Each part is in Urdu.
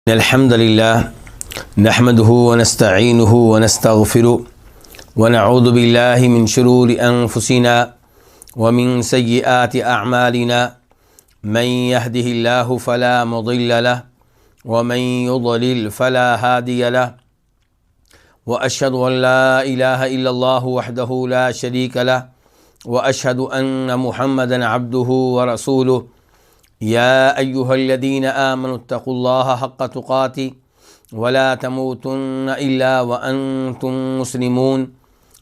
الحمد لله نحمده ونستعينه ونستغفره ونعوذ بالله من شرور أنفسنا ومن سيئات أعمالنا من يهده الله فلا مضل له ومن يضلل فلا هادي له وأشهد أن لا إله إلا الله وحده لا شريك له وأشهد أن محمدا عبده ورسوله يا أيها الذين آمنوا اتقوا الله حق تقاته ولا تموتن إلا وأنتم مسلمون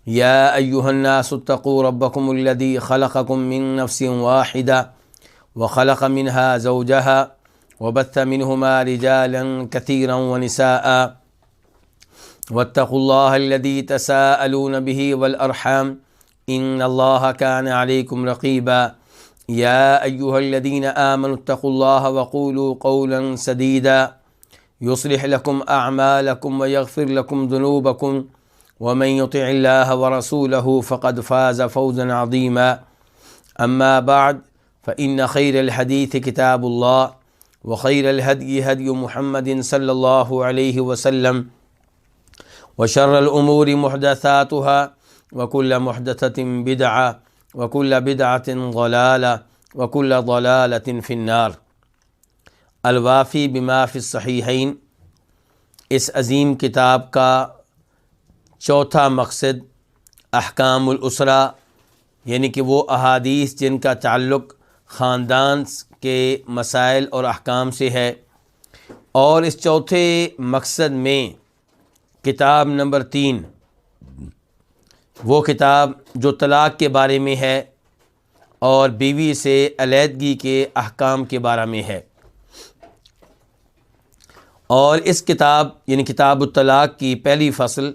يا أيها الناس اتقوا ربكم الذي خلقكم من نفس واحدة وخلق منها زوجها وبث منهما رجالا كثيرا ونساء واتقوا الله الذي تساءلون به والأرحام إن الله كان عليكم رقيبا يا أيها الذين آمنوا اتقوا الله وقولوا قولا سديدا يصلح لكم أعمالكم ويغفر لكم ذنوبكم ومن يطع الله ورسوله فقد فاز فوزا عظيما أما بعد فإن خير الحديث كتاب الله وخير الهدي هدي محمد صلى الله عليه وسلم وشر الأمور محدثاتها وكل محدثة بدعة وكل بدعة ضلالة وكل ضلالة في النار۔ الوافی بما فی الصحیحین، اس عظیم کتاب کا چوتھا مقصد احکام الاسرہ، یعنی کہ وہ احادیث جن کا تعلق خاندان کے مسائل اور احکام سے ہے، اور اس چوتھے مقصد میں کتاب نمبر 3 وہ کتاب جو طلاق کے بارے میں ہے اور بیوی سے علیحدگی کے احکام کے بارے میں ہے، اور اس کتاب یعنی کتاب الطلاق کی پہلی فصل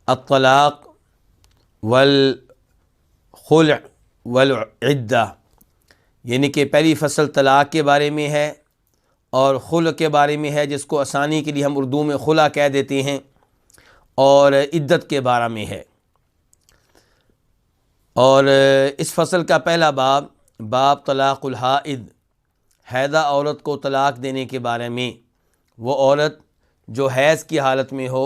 الطلاق والخلع والعدہ، یعنی کہ پہلی فصل طلاق کے بارے میں ہے اور خلع کے بارے میں ہے، جس کو آسانی کے لیے ہم اردو میں خلع کہہ دیتے ہیں، اور عدت کے بارے میں ہے۔ اور اس فصل کا پہلا باب طلاق الحائض، حیضہ عورت کو طلاق دینے کے بارے میں۔ وہ عورت جو حیض کی حالت میں ہو،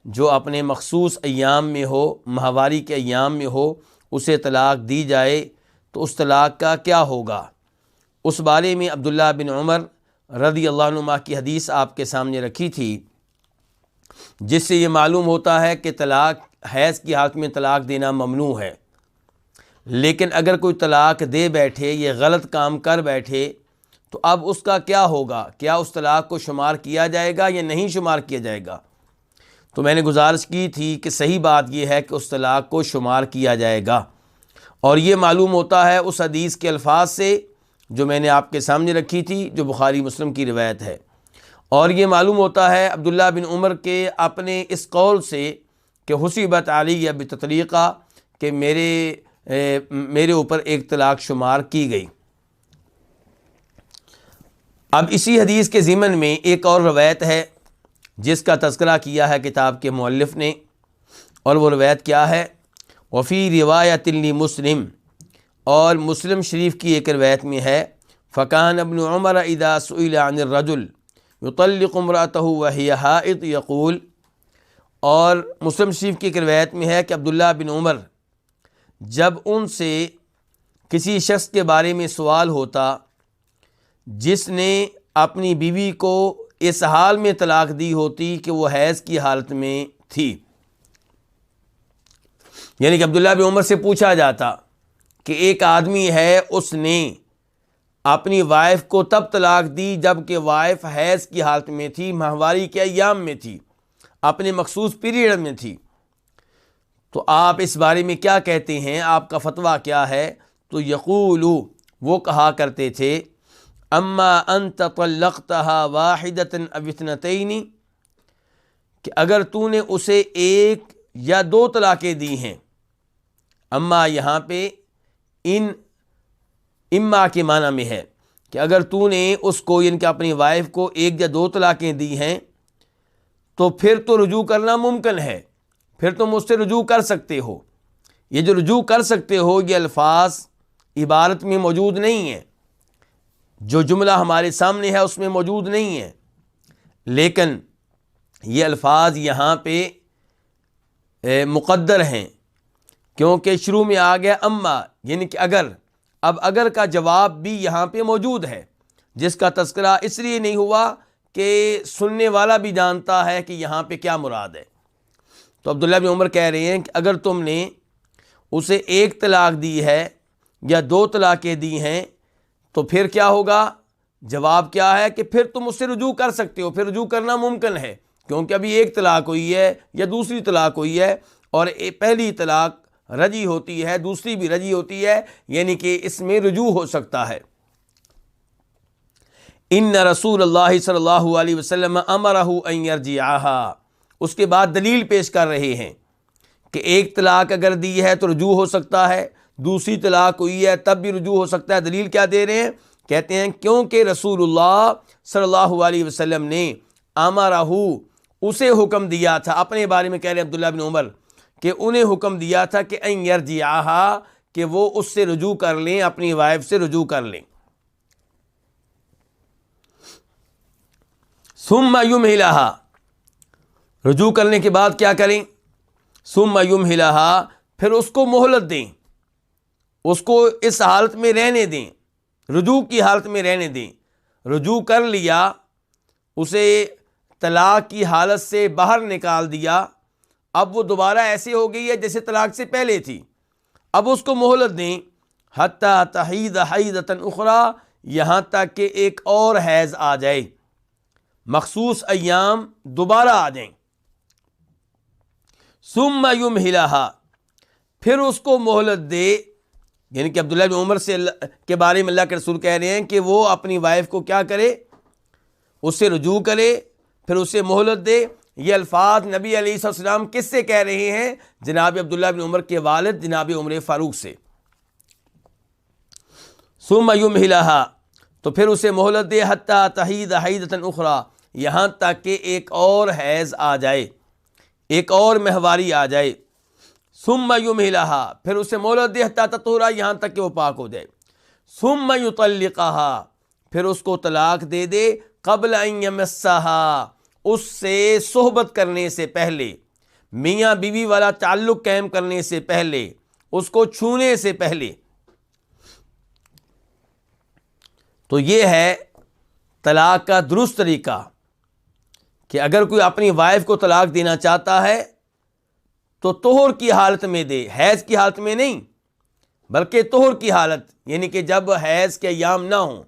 جو اپنے مخصوص ایام میں ہو، ماہواری کے ایام میں ہو، اسے طلاق دی جائے تو اس طلاق کا کیا ہوگا، اس بارے میں عبداللہ بن عمر رضی اللہ عنہما کی حدیث آپ کے سامنے رکھی تھی، جس سے یہ معلوم ہوتا ہے کہ طلاق حیض کی حالت میں طلاق دینا ممنوع ہے۔ لیکن اگر کوئی طلاق دے بیٹھے، یہ غلط کام کر بیٹھے، تو اب اس کا کیا ہوگا؟ کیا اس طلاق کو شمار کیا جائے گا یا نہیں شمار کیا جائے گا؟ تو میں نے گزارش کی تھی کہ صحیح بات یہ ہے کہ اس طلاق کو شمار کیا جائے گا، اور یہ معلوم ہوتا ہے اس حدیث کے الفاظ سے جو میں نے آپ کے سامنے رکھی تھی، جو بخاری مسلم کی روایت ہے، اور یہ معلوم ہوتا ہے عبداللہ بن عمر کے اپنے اس قول سے کہ حسبت علی بتطلیقہ، کہ میرے اوپر ایک طلاق شمار کی گئی۔ اب اسی حدیث کے ضمن میں ایک اور روایت ہے جس کا تذکرہ کیا ہے کتاب کے مؤلف نے، اور وہ روایت کیا ہے؟ وفی روایت لمسلم، اور مسلم شریف کی ایک روایت میں ہے فکان ابن عمر اذا سئل عن الرجل یطلق امرأته وهي حائض یقول، اور مسلم شریف کی ایک روایت میں ہے کہ عبداللہ بن عمر جب ان سے کسی شخص کے بارے میں سوال ہوتا جس نے اپنی بیوی کو اس حال میں طلاق دی ہوتی کہ وہ حیض کی حالت میں تھی، یعنی کہ عبداللہ بن عمر سے پوچھا جاتا کہ ایک آدمی ہے، اس نے اپنی وائف کو تب طلاق دی جب کہ وائف حیض کی حالت میں تھی، ماہواری کے ایام میں تھی، اپنے مخصوص پیریڈ میں تھی، تو آپ اس بارے میں کیا کہتے ہیں؟ آپ کا فتویٰ کیا ہے؟ تو یقولو، وہ کہا کرتے تھے اما انت طلقتها واحدة او اثنتين، کہ اگر تو نے اسے ایک یا 2 طلاقیں دی ہیں۔ اما یہاں پہ اما کے معنی میں ہے کہ اگر تو نے اس کو، یعنی کہ اپنی وائف کو 1 یا 2 طلاقیں دی ہیں، تو پھر تو رجوع کرنا ممکن ہے، پھر تم اس سے رجوع کر سکتے ہو۔ یہ جو رجوع کر سکتے ہو، یہ الفاظ عبارت میں موجود نہیں ہیں، جو جملہ ہمارے سامنے ہے اس میں موجود نہیں ہے۔ لیکن یہ الفاظ یہاں پہ مقدر ہیں کیونکہ شروع میں آ گیا اما، یعنی کہ اگر. اب اگر کا جواب بھی یہاں پہ موجود ہے، جس کا تذکرہ اس لیے نہیں ہوا کہ سننے والا بھی جانتا ہے کہ یہاں پہ کیا مراد ہے. تو عبداللہ بن عمر کہہ رہے ہیں کہ اگر تم نے اسے ایک طلاق دی ہے یا 2 طلاقیں دی ہیں تو پھر کیا ہوگا؟ جواب کیا ہے کہ پھر تم اس سے رجوع کر سکتے ہو، پھر رجوع کرنا ممکن ہے، کیونکہ ابھی ایک طلاق ہوئی ہے یا دوسری طلاق ہوئی ہے، اور پہلی طلاق رجی ہوتی ہے، دوسری بھی رجی ہوتی ہے، یعنی کہ اس میں رجوع ہو سکتا ہے. ان رسول اللہ صلی اللہ علیہ وسلم امرہ ان یرجعہا. اس کے بعد دلیل پیش کر رہے ہیں کہ ایک طلاق اگر دی ہے تو رجوع ہو سکتا ہے، دوسری طلاق ہوئی ہے تب بھی رجوع ہو سکتا ہے. دلیل کیا دے رہے ہیں؟ کہتے ہیں کیونکہ رسول اللہ صلی اللہ علیہ وسلم نے امرہ، اسے حکم دیا تھا. اپنے بارے میں کہہ رہے ہیں عبداللہ بن عمر کہ انہیں حکم دیا تھا کہ ان یرجعہا، کہ وہ اس سے رجوع کر لیں، اپنی وائف سے رجوع کر لیں. ثم یمہلہا، رجوع کرنے کے بعد کیا کریں؟ ثم یمہلہا، پھر اس کو مہلت دیں، اس کو اس حالت میں رہنے دیں، رجوع کی حالت میں رہنے دیں. رجوع کر لیا، اسے طلاق کی حالت سے باہر نکال دیا، اب وہ دوبارہ ایسے ہو گئی ہے جیسے طلاق سے پہلے تھی. اب اس کو مہلت دیں حتی تحید حیضۃ اخری، یہاں تک کہ ایک اور حیض آ جائے، مخصوص ایام دوبارہ آ جائیں. ثم یمہلہا، پھر اس کو مہلت دے، یعنی کہ عبداللہ بن عمر کے بارے میں اللہ کے رسول کہہ رہے ہیں کہ وہ اپنی وائف کو کیا کرے؟ اس سے رجوع کرے، پھر اسے مہلت دے. یہ الفاظ نبی علیہ السلام کس سے کہہ رہے ہیں؟ جناب عبداللہ بن عمر کے والد جناب عمر فاروق سے. ثم یمہلہا، تو پھر اسے مہلت دے حتی تحید حیضۃ اخری، یہاں تک کہ ایک اور حیض آ جائے، ایک اور مہواری آ جائے. ثم یمہلہا، پھر اسے مہلت دے حتی تطہر، یہاں تک کہ وہ پاک ہو جائے. ثم یطلقہا، پھر اس کو طلاق دے دے قبل ان یمسہا، اس سے صحبت کرنے سے پہلے، میاں بیوی والا تعلق قائم کرنے سے پہلے، اس کو چھونے سے پہلے. تو یہ ہے طلاق کا درست طریقہ کہ اگر کوئی اپنی وائف کو طلاق دینا چاہتا ہے تو طہر کی حالت میں دے، حیض کی حالت میں نہیں، بلکہ طہر کی حالت، یعنی کہ جب حیض کے ایام نہ ہوں.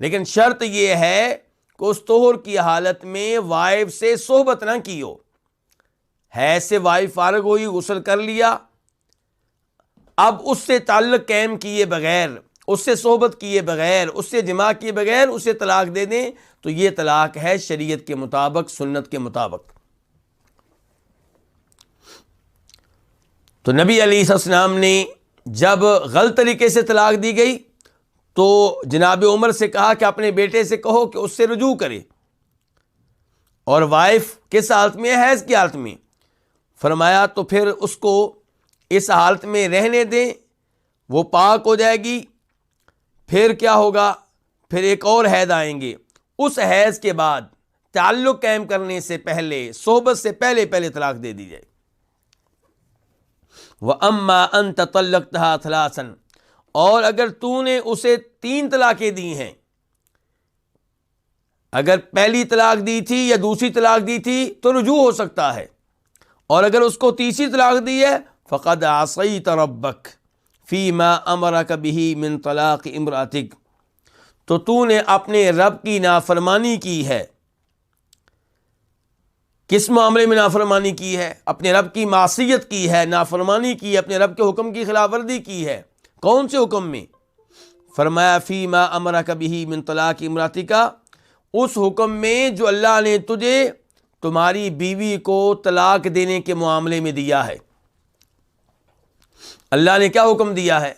لیکن شرط یہ ہے کہ اس طہر کی حالت میں وائف سے صحبت نہ کی ہو. حیض سے وائف فارغ ہوئی، غسل کر لیا، اب اس سے تعلق قائم کیے بغیر، اس سے صحبت کیے بغیر، اس سے جماع کیے بغیر اسے طلاق دے دیں تو یہ طلاق ہے شریعت کے مطابق، سنت کے مطابق. تو نبی علیہ السلام نے جب غلط طریقے سے طلاق دی گئی تو جناب عمر سے کہا کہ اپنے بیٹے سے کہو کہ اس سے رجوع کرے. اور وائف کس حالت میں ہے؟ حیض کی حالت میں. فرمایا تو پھر اس کو اس حالت میں رہنے دیں، وہ پاک ہو جائے گی. پھر کیا ہوگا؟ پھر ایک اور حیض آئیں گے، اس حیض کے بعد تعلق قائم کرنے سے پہلے، صحبت سے پہلے طلاق دے دی جائے. وَأَمَّا أَن تَطَلَّقْتَهَا ثَلَاثًا، اور اگر تو نے اسے 3 طلاقیں دی ہیں، اگر پہلی طلاق دی تھی یا دوسری طلاق دی تھی تو رجوع ہو سکتا ہے، اور اگر اس کو تیسری طلاق دی ہے فَقَدْ عَصَيْتَ رَبَّكَ فِيمَا أَمَرَكَ بِهِ مِن طَلَاقِ امْرَأَتِكَ، تو تو نے اپنے رب کی نافرمانی کی ہے. کس معاملے میں نافرمانی کی ہے؟ اپنے رب کی معصیت کی ہے، نافرمانی کی ہے، اپنے رب کے حکم کی خلاف ورزی کی ہے. کون سے حکم میں؟ فرمایا فیما امرک بہ من طلاق امراتک، اس حکم میں جو اللہ نے تجھے تمہاری بیوی کو طلاق دینے کے معاملے میں دیا ہے. اللہ نے کیا حکم دیا ہے؟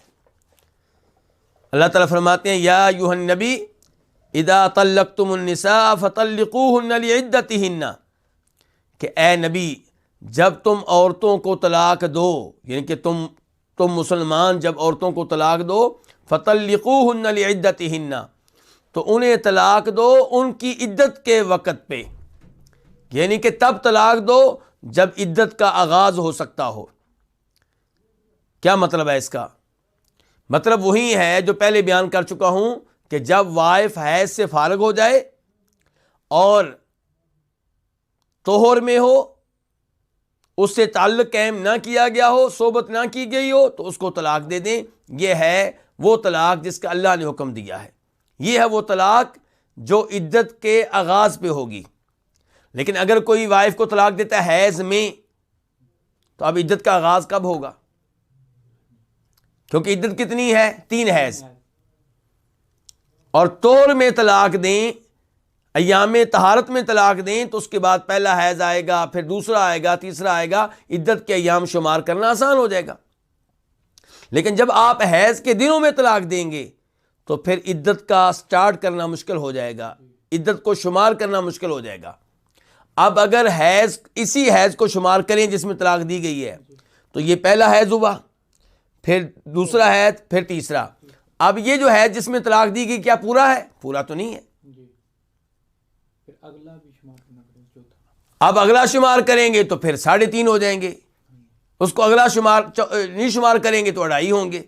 اللہ تعالیٰ فرماتے ہیں یا ایھا النبی اذا طلقتم النساء فطلقوہن لعدتہن، کہ اے نبی جب تم عورتوں کو طلاق دو، یعنی کہ تم مسلمان جب عورتوں کو طلاق دو، فطلقوہن لعدتہن، تو انہیں طلاق دو ان کی عدت کے وقت پہ. یعنی کہ تب طلاق دو جب عدت کا آغاز ہو سکتا ہو۔ کیا مطلب ہے اس کا؟ مطلب وہی ہے جو پہلے بیان کر چکا ہوں کہ جب وائف حیض سے فارغ ہو جائے اور طہر میں ہو، اس سے تعلق قائم نہ کیا گیا ہو، صحبت نہ کی گئی ہو، تو اس کو طلاق دے دیں۔ یہ ہے وہ طلاق جس کا اللہ نے حکم دیا ہے۔ یہ ہے وہ طلاق جو عدت کے آغاز پہ ہوگی۔ لیکن اگر کوئی وائف کو طلاق دیتا ہے حیض میں، تو اب عدت کا آغاز کب ہوگا؟ کیونکہ عدت کتنی ہے؟ 3 حیض۔ اور طہر میں طلاق دیں، ایام طہارت میں طلاق دیں، تو اس کے بعد پہلا حیض آئے گا، پھر دوسرا آئے گا، تیسرا آئے گا، عدت کے ایام شمار کرنا آسان ہو جائے گا۔ لیکن جب آپ حیض کے دنوں میں طلاق دیں گے تو پھر عدت کا سٹارٹ کرنا مشکل ہو جائے گا، عدت کو شمار کرنا مشکل ہو جائے گا۔ اب اگر حیض، اسی حیض کو شمار کریں جس میں طلاق دی گئی ہے، تو یہ پہلا حیض ہوا، پھر دوسرا حیض، پھر تیسرا۔ اب یہ جو حیض جس میں طلاق دی گئی، کیا پورا ہے؟ پورا تو نہیں ہے۔ اب اگلا شمار کریں گے تو پھر 3.5 ہو جائیں گے، اس کو اگلا شمار نہیں شمار کریں گے تو 2.5 ہوں گے،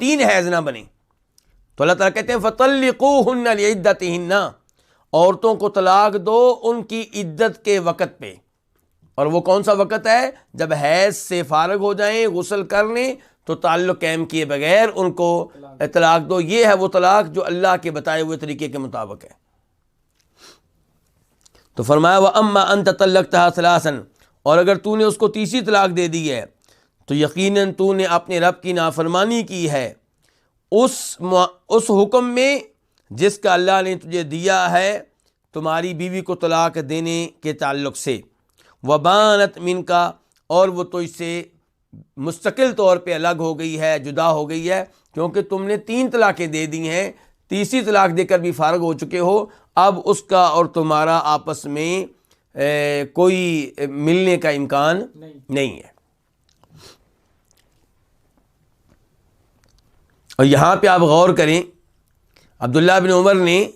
3 حیض نہ بنے۔ تو اللہ تعالیٰ کہتے ہیں فَطَلِّقُوهُنَّ لِعِدَّتِهِنَّ، عورتوں کو طلاق دو ان کی عدت کے وقت پہ۔ اور وہ کون سا وقت ہے؟ جب حیض سے فارغ ہو جائیں، غسل کر لیں، تو تعلق قائم کیے بغیر ان کو طلاق دو۔ یہ ہے وہ طلاق جو اللہ کے بتائے ہوئے طریقے کے مطابق ہے۔ تو فرمایا وَأَمَّا أَن تَطَلَّقْتَهَا ثَلَاثًا، اور اگر تو نے اس کو تیسری طلاق دے دی ہے تو یقیناً تو نے اپنے رب کی نافرمانی کی ہے اس حکم میں جس کا اللہ نے تجھے دیا ہے تمہاری بیوی کو طلاق دینے کے تعلق سے۔ وَبَانَتْ مِنْكَ، اور وہ تو اس سے مستقل طور پہ الگ ہو گئی ہے، جدا ہو گئی ہے، کیونکہ تم نے 3 طلاقیں دے دی ہیں، تیسری طلاق دے کر بھی فارغ ہو چکے ہو۔ اب اس کا اور تمہارا آپس میں کوئی ملنے کا امکان نہیں ہے۔ اور یہاں پہ آپ غور کریں، عبداللہ بن عمر نے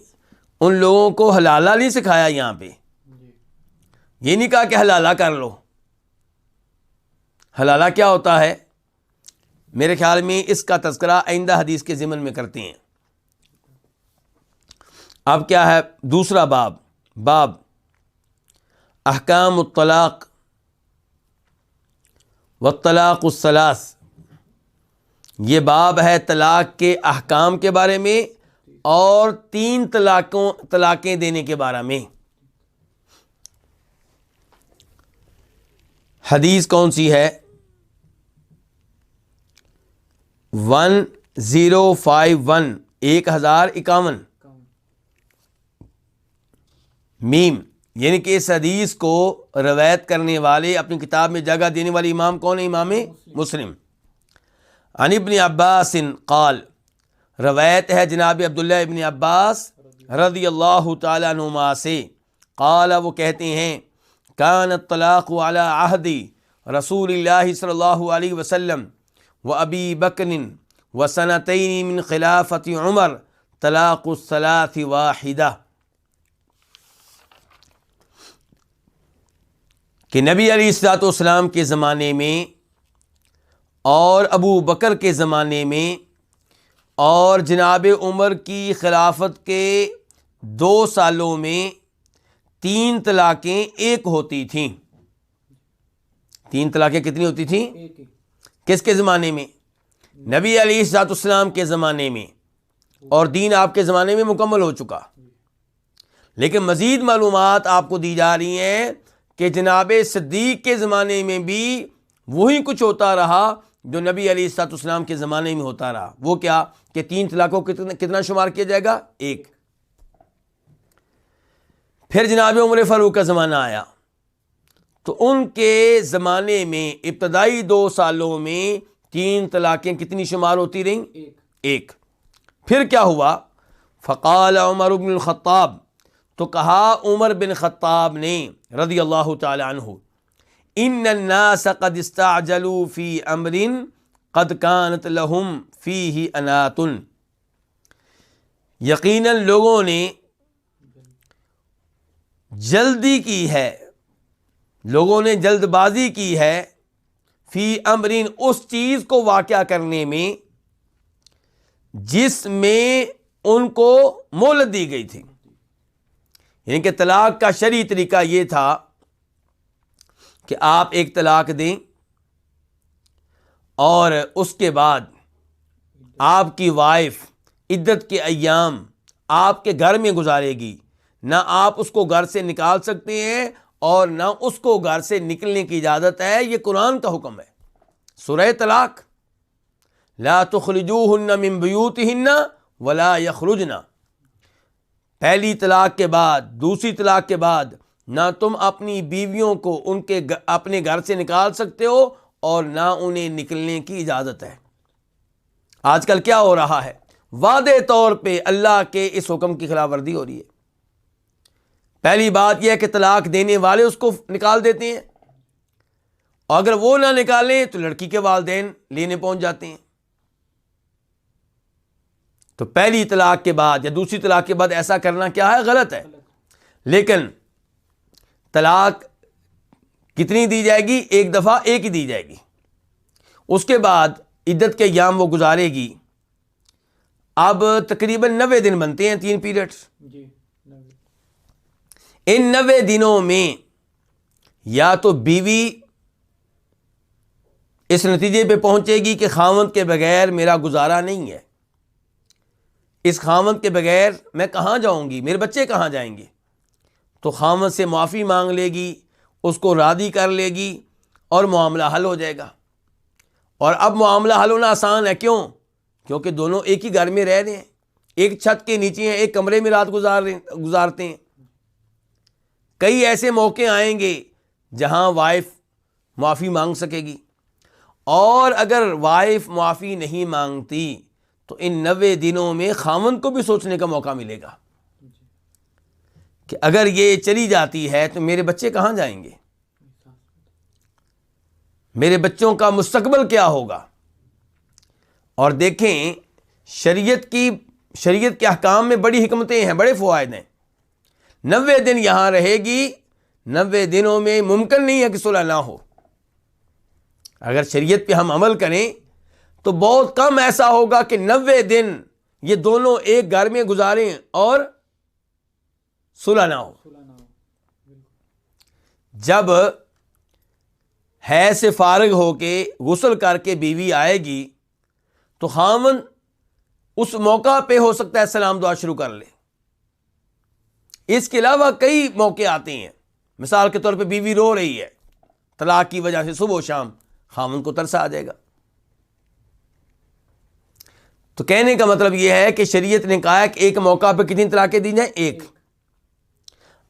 ان لوگوں کو حلالہ نہیں سکھایا، یہاں پہ یہ نہیں کہا کہ حلالہ کر لو۔ حلالہ کیا ہوتا ہے؟ میرے خیال میں اس کا تذکرہ آئندہ حدیث کے ضمن میں کرتے ہیں۔ اب کیا ہے؟ دوسرا باب احکام الطلاق والطلاق الثلاث، یہ باب ہے طلاق کے احکام کے بارے میں اور 3 طلاقیں دینے کے بارے میں۔ حدیث کون سی ہے؟ 1051 1051 میم، یعنی کہ اس حدیث کو روایت کرنے والے، اپنی کتاب میں جگہ دینے والے امام کون ہے؟ امام مسلم۔ عن ابن عباس قال، روایت ہے جناب عبداللہ ابن عباس رضی اللہ تعالیٰ عنہما سے، قال، وہ کہتے ہیں، کان الطلاق علی عہد رسول اللہ صلی اللہ علیہ وسلم و ابی بکر و سنتین من خلافت عمر طلاق الثلاث واحدہ، کہ نبی علیہ الصلوۃ والسلام کے زمانے میں اور ابو بکر کے زمانے میں اور جناب عمر کی خلافت کے 2 سالوں میں 3 طلاقیں ایک ہوتی تھیں۔ 3 طلاقیں کتنی ہوتی تھیں؟ کس کے زمانے میں؟ نبی علیہ الصلوۃ والسلام کے زمانے میں، اور دین آپ کے زمانے میں مکمل ہو چکا۔ لیکن مزید معلومات آپ کو دی جا رہی ہیں کہ جناب صدیق کے زمانے میں بھی وہی کچھ ہوتا رہا جو نبی علیہ الصلوۃ والسلام کے زمانے میں ہوتا رہا۔ وہ کیا؟ کہ 3 طلاقوں کو کتنا شمار کیا جائے گا؟ 1۔ پھر جناب عمر فاروق کا زمانہ آیا تو ان کے زمانے میں ابتدائی 2 سالوں میں 3 طلاقیں کتنی شمار ہوتی رہیں؟ 1۔ پھر کیا ہوا؟ فقال عمر بن الخطاب، تو کہا عمر بن خطاب نے رضی اللہ تعالی عنہ، ان الناس قد استعجلوا فی امر قد کانت لہم فیہ انات، یقیناً لوگوں نے جلدی کی ہے لوگوں نے جلد بازی کی ہے فی امرین، اس چیز کو واقعہ کرنے میں جس میں ان کو مہلت دی گئی تھی. یعنی کہ طلاق کا شرعی طریقہ یہ تھا کہ آپ ایک طلاق دیں اور اس کے بعد آپ کی وائف عدت کے ایام آپ کے گھر میں گزارے گی. نہ آپ اس کو گھر سے نکال سکتے ہیں اور نہ اس کو گھر سے نکلنے کی اجازت ہے. یہ قرآن کا حکم ہے. سورہ طلاق، لا تخرجوہن من بیوتہن ولا یخرجن. پہلی طلاق کے بعد، دوسری طلاق کے بعد نہ تم اپنی بیویوں کو ان کے اپنے گھر سے نکال سکتے ہو اور نہ انہیں نکلنے کی اجازت ہے. آج کل کیا ہو رہا ہے؟ واضح طور پہ اللہ کے اس حکم کی خلاف ورزی ہو رہی ہے. پہلی بات یہ ہے کہ طلاق دینے والے اس کو نکال دیتے ہیں، اور اگر وہ نہ نکالیں تو لڑکی کے والدین لینے پہنچ جاتے ہیں. تو پہلی طلاق کے بعد یا دوسری طلاق کے بعد ایسا کرنا کیا ہے؟ غلط ہے. لیکن طلاق کتنی دی جائے گی؟ ایک دفعہ ایک ہی دی جائے گی. اس کے بعد عدت کے ایام وہ گزارے گی. اب تقریباً 90 دن بنتے ہیں، 3 پیریڈز. ان 90 دنوں میں یا تو بیوی اس نتیجے پہ پہنچے گی کہ خاوند کے بغیر میرا گزارا نہیں ہے، اس خاوند کے بغیر میں کہاں جاؤں گی، میرے بچے کہاں جائیں گے، تو خاوند سے معافی مانگ لے گی، اس کو راضی کر لے گی اور معاملہ حل ہو جائے گا. اور اب معاملہ حل ہونا آسان ہے. کیوں؟ کیونکہ دونوں ایک ہی گھر میں رہ رہے ہیں، ایک چھت کے نیچے ہیں، ایک کمرے میں رات گزارتے ہیں. کئی ایسے موقع آئیں گے جہاں وائف معافی مانگ سکے گی، اور اگر وائف معافی نہیں مانگتی تو ان 90 دنوں میں خاوند کو بھی سوچنے کا موقع ملے گا کہ اگر یہ چلی جاتی ہے تو میرے بچے کہاں جائیں گے، میرے بچوں کا مستقبل کیا ہوگا. اور دیکھیں شریعت کے احکام میں بڑی حکمتیں ہیں، بڑے فوائد ہیں. 90 دن یہاں رہے گی، 90 دنوں میں ممکن نہیں ہے کہ صلح نہ ہو. اگر شریعت پہ ہم عمل کریں تو بہت کم ایسا ہوگا کہ 90 دن یہ دونوں ایک گھر میں گزاریں اور صلح نہ ہو. جب حیض سے فارغ ہو کے غسل کر کے بیوی آئے گی تو خاوند اس موقع پہ ہو سکتا ہے سلام دعا شروع کر لے. اس کے علاوہ کئی موقع آتے ہیں. مثال کے طور پہ بیوی رو رہی ہے طلاق کی وجہ سے، صبح و شام خاوند کو ترس آ جائے گا. تو کہنے کا مطلب یہ ہے کہ شریعت نے کہا ہے کہ ایک موقع پہ کتنی طلاقیں دی جائیں؟ ایک.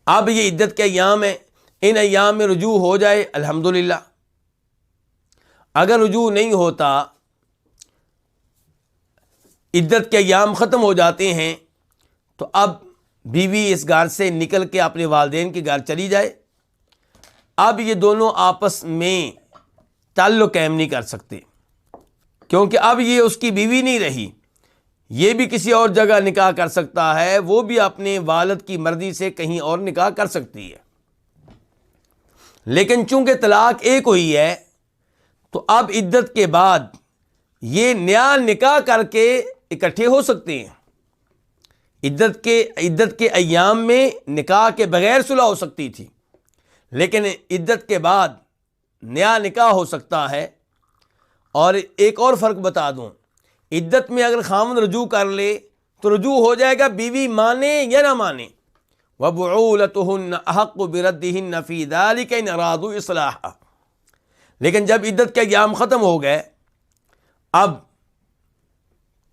اب یہ عدت کے ایام ہیں، ان ایام میں رجوع ہو جائے الحمدللہ. اگر رجوع نہیں ہوتا، عدت کے ایام ختم ہو جاتے ہیں، تو اب بیوی اس گھر سے نکل کے اپنے والدین کے گھر چلی جائے. اب یہ دونوں آپس میں تعلق قائم نہیں کر سکتے، کیونکہ اب یہ اس کی بیوی نہیں رہی. یہ بھی کسی اور جگہ نکاح کر سکتا ہے، وہ بھی اپنے والد کی مرضی سے کہیں اور نکاح کر سکتی ہے. لیکن چونکہ طلاق ایک ہوئی ہے تو اب عدت کے بعد یہ نیا نکاح کر کے اکٹھے ہو سکتے ہیں. عدت کے ایام میں نکاح کے بغیر صلح ہو سکتی تھی، لیکن عدت کے بعد نیا نکاح ہو سکتا ہے. اور ایک اور فرق بتا دوں، عدت میں اگر خاوند رجوع کر لے تو رجوع ہو جائے گا، بیوی مانے یا نہ مانے. وَبُعُولَتُهُنَّ أَحَقُّ بِرَدِّهِنَّ فِي ذَلِكَ إِنْ أَرَادُوا إِصْلَاحًا. لیکن جب عدت کے ایام ختم ہو گئے، اب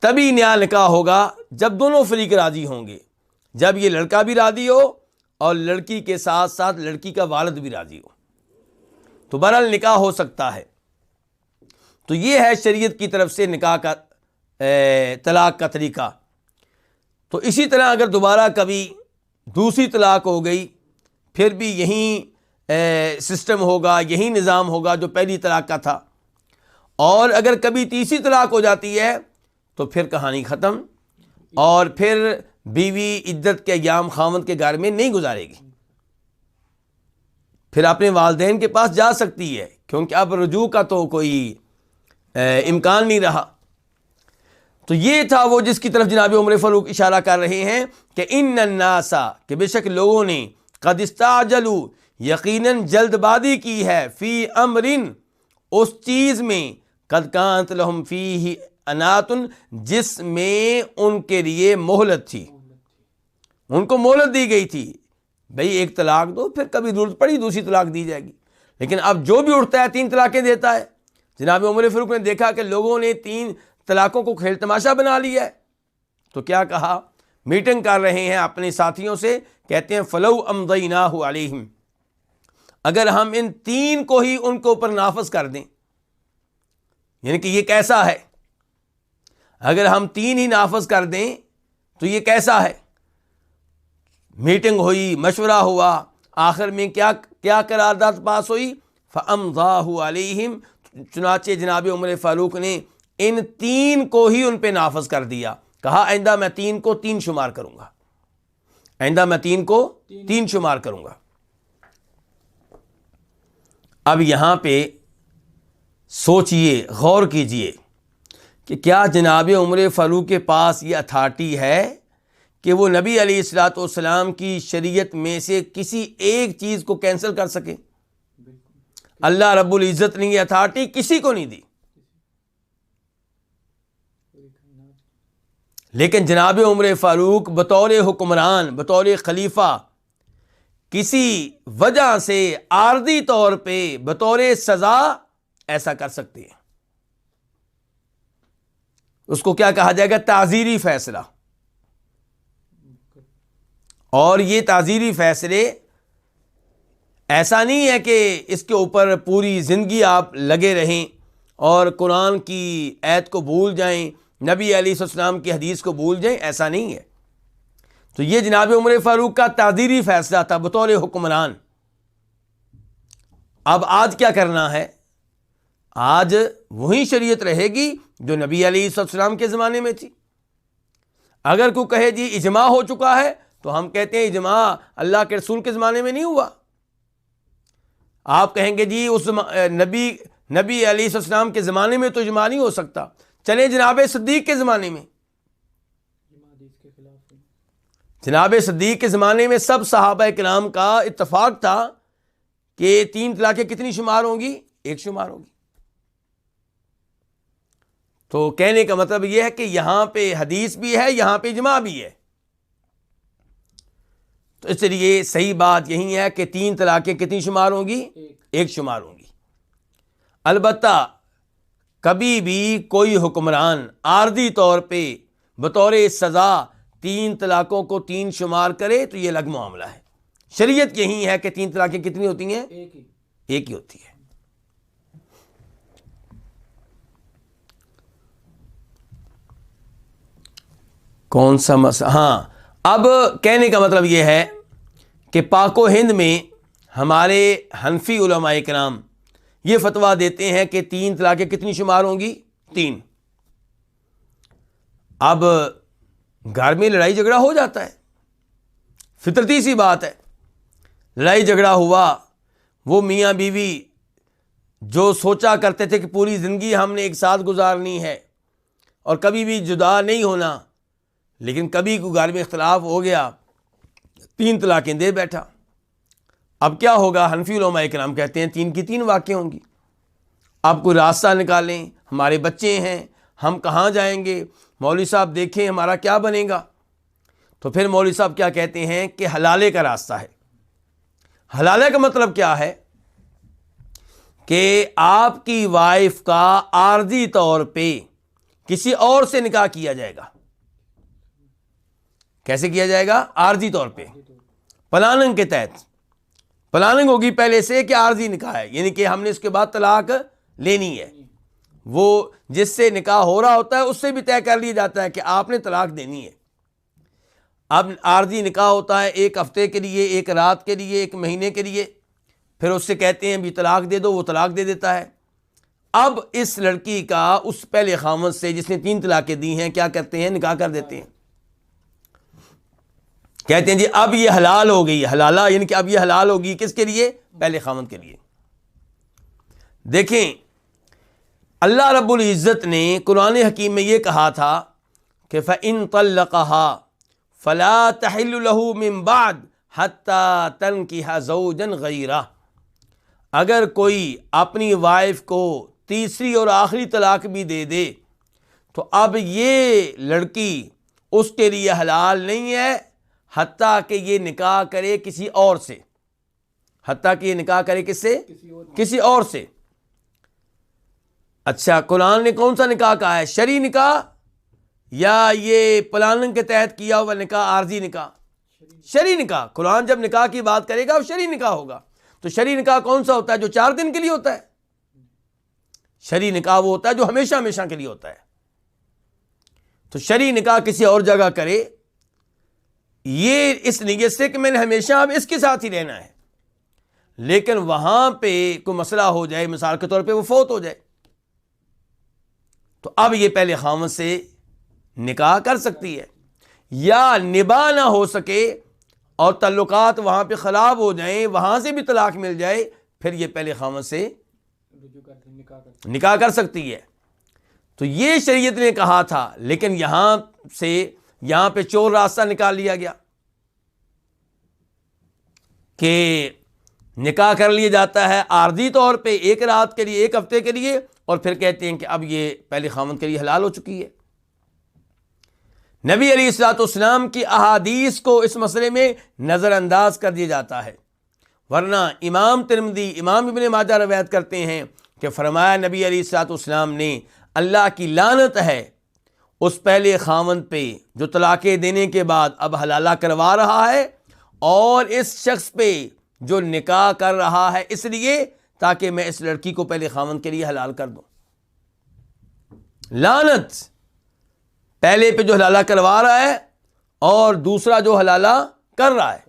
تبھی نیا نکاح ہوگا جب دونوں فریق راضی ہوں گے، جب یہ لڑکا بھی راضی ہو اور لڑکی کے ساتھ ساتھ لڑکی کا والد بھی راضی ہو، تو بہرحال نکاح ہو سکتا ہے. تو یہ ہے شریعت کی طرف سے نکاح کا طلاق کا طریقہ. تو اسی طرح اگر دوبارہ کبھی دوسری طلاق ہو گئی، پھر بھی یہی سسٹم ہوگا، یہی نظام ہوگا جو پہلی طلاق کا تھا. اور اگر کبھی تیسری طلاق ہو جاتی ہے تو پھر کہانی ختم، اور پھر بیوی عدت کے ایام خاوند کے گھر میں نہیں گزارے گی. پھر اپنے والدین کے پاس جا سکتی ہے، کیونکہ اب رجوع کا تو کوئی امکان نہیں رہا۔ تو یہ تھا وہ جس کی طرف جناب عمر فاروق اشارہ کر رہے ہیں کہ ان الناس، کہ بے شک لوگوں نے، قد استعجلوا، یقیناً جلد بازی کی ہے، فی امر، اس چیز میں، قد کانت لہم فیہ انات، جس میں ان کے لیے مہلت تھی، ان کو مہلت دی گئی تھی، بھئی ایک طلاق دو، پھر کبھی ضرورت پڑی دوسری طلاق دی جائے گی۔ لیکن اب جو بھی اٹھتا ہے 3 طلاقیں دیتا ہے۔ جناب عمر فاروق نے دیکھا کہ لوگوں نے 3 طلاقوں کو کھیل تماشا بنا لیا ہے، تو کیا کہا، میٹنگ کر رہے ہیں اپنے ساتھیوں سے، کہتے ہیں فلو امضیناہ علیہم، اگر ہم ان 3 کو ہی ان کے اوپر نافذ کر دیں، یعنی کہ یہ کیسا ہے، اگر ہم 3 ہی نافذ کر دیں تو یہ کیسا ہے۔ میٹنگ ہوئی، مشورہ ہوا، آخر میں کیا قرارداد پاس ہوئی، فامضاہ علیہم، چنانچہ جناب عمر فاروق نے ان 3 کو ہی ان پہ نافذ کر دیا، کہا آئندہ میں 3 کو 3 شمار کروں گا، آئندہ میں 3 کو 3 شمار کروں گا۔ اب یہاں پہ سوچئے، غور کیجئے کہ کیا جناب عمر فاروق کے پاس یہ اتھارٹی ہے کہ وہ نبی علیہ الصلوۃ والسلام کی شریعت میں سے کسی ایک چیز کو کینسل کر سکے؟ اللہ رب العزت نے یہ اتھارٹی کسی کو نہیں دی، لیکن جناب عمر فاروق بطور حکمران، بطور خلیفہ، کسی وجہ سے عارضی طور پہ بطور سزا ایسا کر سکتے ہیں۔ اس کو کیا کہا جائے گا، تعزیری فیصلہ۔ اور یہ تعزیری فیصلے ایسا نہیں ہے کہ اس کے اوپر پوری زندگی آپ لگے رہیں اور قرآن کی آیت کو بھول جائیں، نبی علیہ السلام کی حدیث کو بھول جائیں، ایسا نہیں ہے۔ تو یہ جناب عمر فاروق کا تعزیری فیصلہ تھا بطور حکمران۔ اب آج کیا کرنا ہے، آج وہی شریعت رہے گی جو نبی علیہ السلام کے زمانے میں تھی۔ اگر کوئی کہے جی اجماع ہو چکا ہے تو ہم کہتے ہیں اجماع اللہ کے رسول کے زمانے میں نہیں ہوا۔ آپ کہیں گے جی اس نبی علیہ السلام کے زمانے میں تو اجماع نہیں ہو سکتا، چلیں جناب صدیق کے زمانے میں، جناب صدیق کے زمانے میں سب صحابہ کرام کا اتفاق تھا کہ 3 طلاقیں کتنی شمار ہوں گی، 1 شمار ہوگی۔ تو کہنے کا مطلب یہ ہے کہ یہاں پہ حدیث بھی ہے، یہاں پہ اجماع بھی ہے۔ تو اس لیے صحیح بات یہی ہے کہ 3 طلاقیں کتنی شمار ہوں گی، 1 شمار ہوں گی۔ البتہ کبھی بھی کوئی حکمران عارضی طور پہ بطور سزا 3 طلاقوں کو 3 شمار کرے تو یہ الگ معاملہ ہے۔ شریعت یہی ہے کہ 3 طلاقیں کتنی ہوتی ہیں، ایک ہی ہوتی ہے۔ کون سا مسئلہ، ہاں، اب کہنے کا مطلب یہ ہے کہ پاک و ہند میں ہمارے حنفی علماء کرام یہ فتویٰ دیتے ہیں کہ 3 طلاقیں کتنی شمار ہوں گی، 3۔ اب گھر میں لڑائی جھگڑا ہو جاتا ہے، فطرتی سی بات ہے، لڑائی جھگڑا ہوا، وہ میاں بیوی جو سوچا کرتے تھے کہ پوری زندگی ہم نے ایک ساتھ گزارنی ہے اور کبھی بھی جدا نہیں ہونا، لیکن کبھی کوئی گھر میں اختلاف ہو گیا، 3 طلاقیں دے بیٹھا۔ اب کیا ہوگا، حنفی علماء کرام کہتے ہیں 3 کی 3 واقع ہوں گی۔ آپ کوئی راستہ نکالیں، ہمارے بچے ہیں، ہم کہاں جائیں گے، مولوی صاحب دیکھیں ہمارا کیا بنے گا۔ تو پھر مولوی صاحب کیا کہتے ہیں کہ حلالے کا راستہ ہے۔ حلالے کا مطلب کیا ہے کہ آپ کی وائف کا عارضی طور پہ کسی اور سے نکاح کیا جائے گا۔ کیسے کیا جائے گا، عارضی طور پہ، پلاننگ کے تحت۔ پلاننگ ہوگی پہلے سے کہ عارضی نکاح ہے، یعنی کہ ہم نے اس کے بعد طلاق لینی ہے۔ وہ جس سے نکاح ہو رہا ہوتا ہے اس سے بھی طے کر لیا جاتا ہے کہ آپ نے طلاق دینی ہے۔ اب عارضی نکاح ہوتا ہے 1 ہفتے کے لیے، 1 رات کے لیے، 1 مہینے کے لیے، پھر اس سے کہتے ہیں بھی طلاق دے دو، وہ طلاق دے دیتا ہے۔ اب اس لڑکی کا اس پہلے خاوند سے جس نے 3 طلاقیں دی ہیں کیا کرتے ہیں، نکاح کر دیتے ہیں۔ کہتے ہیں جی اب یہ حلال ہو گئی، حلالہ یعنی کہ اب یہ حلال ہوگی کس کے لیے، پہلے خاوند کے لیے۔ دیکھیں اللہ رب العزت نے قرآن حکیم میں یہ کہا تھا کہ فَإِن طَلَّقَهَا فَلَا تَحِلُّ لَهُ مِن بَعْدُ حَتَّى تَنكِحَ زَوْجًا غَيْرَهُ، اگر کوئی اپنی وائف کو تیسری اور آخری طلاق بھی دے دے تو اب یہ لڑکی اس کے لیے حلال نہیں ہے حتیٰ کہ یہ نکاح کرے کسی اور سے، حتیٰ کہ یہ نکاح کرے کس سے؟ کسی اور سے۔ اچھا، قرآن نے کون سا نکاح کہا ہے؟ شرعی نکاح یا یہ پلاننگ کے تحت کیا ہوا نکاح، عارضی نکاح؟ شرعی نکاح۔ قرآن جب نکاح کی بات کرے گا وہ شرعی نکاح ہوگا۔ تو شرعی نکاح کون سا ہوتا ہے؟ جو 4 دن کے لیے ہوتا ہے۔ شرعی نکاح وہ ہوتا ہے جو ہمیشہ ہمیشہ کے لیے ہوتا ہے۔ تو شرعی نکاح کسی اور جگہ کرے یہ اس نیت سے کہ میں نے ہمیشہ اب اس کے ساتھ ہی رہنا ہے، لیکن وہاں پہ کوئی مسئلہ ہو جائے، مثال کے طور پہ وہ فوت ہو جائے، تو اب یہ پہلے خاوند سے نکاح کر سکتی ہے، یا نباہ نہ ہو سکے اور تعلقات وہاں پہ خراب ہو جائیں، وہاں سے بھی طلاق مل جائے، پھر یہ پہلے خاوند سے نکاح کر سکتی ہے۔ تو یہ شریعت نے کہا تھا، لیکن یہاں پہ چور راستہ نکال لیا گیا کہ نکاح کر لیا جاتا ہے عارضی طور پہ 1 رات کے لیے، 1 ہفتے کے لیے، اور پھر کہتے ہیں کہ اب یہ پہلے خاوند کے لیے حلال ہو چکی ہے۔ نبی علیہ الصلوۃ والسلام کی احادیث کو اس مسئلے میں نظر انداز کر دیا جاتا ہے، ورنہ امام ترمذی، امام ابن ماجہ روایت کرتے ہیں کہ فرمایا نبی علیہ الصلوۃ والسلام نے اللہ کی لعنت ہے اس پہلے خاوند پہ جو طلاقیں دینے کے بعد اب حلالہ کروا رہا ہے، اور اس شخص پہ جو نکاح کر رہا ہے اس لیے تاکہ میں اس لڑکی کو پہلے خاوند کے لیے حلال کر دوں۔ لعنت پہلے پہ جو حلالہ کروا رہا ہے اور دوسرا جو حلالہ کر رہا ہے۔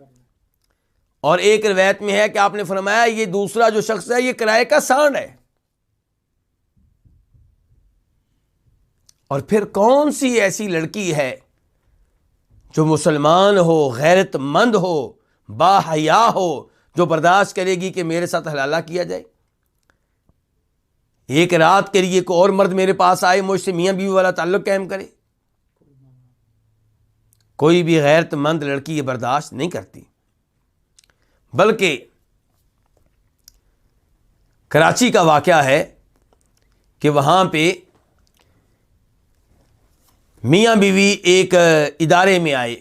اور ایک روایت میں ہے کہ آپ نے فرمایا یہ دوسرا جو شخص ہے یہ کرائے کا سانڈ ہے۔ اور پھر کون سی ایسی لڑکی ہے جو مسلمان ہو، غیرت مند ہو، با حیا ہو، جو برداشت کرے گی کہ میرے ساتھ حلالہ کیا جائے؟ 1 رات کے لیے کوئی اور مرد میرے پاس آئے، مجھ سے میاں بیوی والا تعلق قائم کرے، کوئی بھی غیرت مند لڑکی یہ برداشت نہیں کرتی۔ بلکہ کراچی کا واقعہ ہے کہ وہاں پہ میاں بیوی ایک ادارے میں آئے،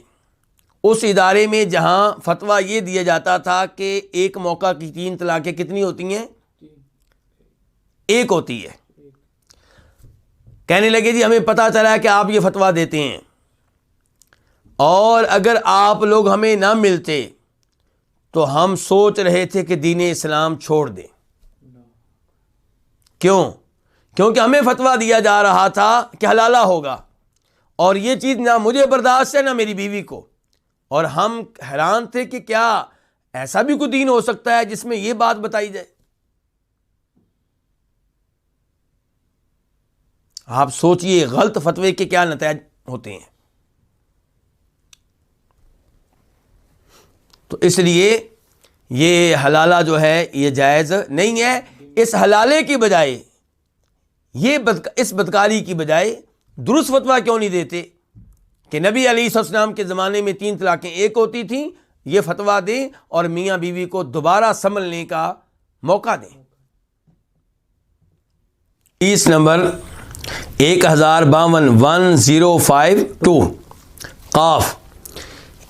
اس ادارے میں جہاں فتویٰ یہ دیا جاتا تھا کہ ایک موقع کی 3 طلاقیں کتنی ہوتی ہیں؟ 1 ہوتی ہے۔ کہنے لگے جی ہمیں پتہ چلا کہ آپ یہ فتویٰ دیتے ہیں، اور اگر آپ لوگ ہمیں نہ ملتے تو ہم سوچ رہے تھے کہ دین اسلام چھوڑ دیں۔ کیوں؟ کیونکہ ہمیں فتویٰ دیا جا رہا تھا کہ حلالہ ہوگا، اور یہ چیز نہ مجھے برداشت ہے نہ میری بیوی کو، اور ہم حیران تھے کہ کیا ایسا بھی کوئی دین ہو سکتا ہے جس میں یہ بات بتائی جائے۔ آپ سوچئے غلط فتوے کے کیا نتائج ہوتے ہیں۔ تو اس لیے یہ حلالہ جو ہے یہ جائز نہیں ہے۔ اس حلالے کی بجائے اس بدکاری کی بجائے درست فتویٰ کیوں نہیں دیتے کہ نبی علیہ السلام کے زمانے میں 3 طلاقیں 1 ہوتی تھیں، یہ فتویٰ دیں اور میاں بیوی کو دوبارہ سنبھلنے کا موقع دیں۔ حدیث نمبر 1052 قاف۔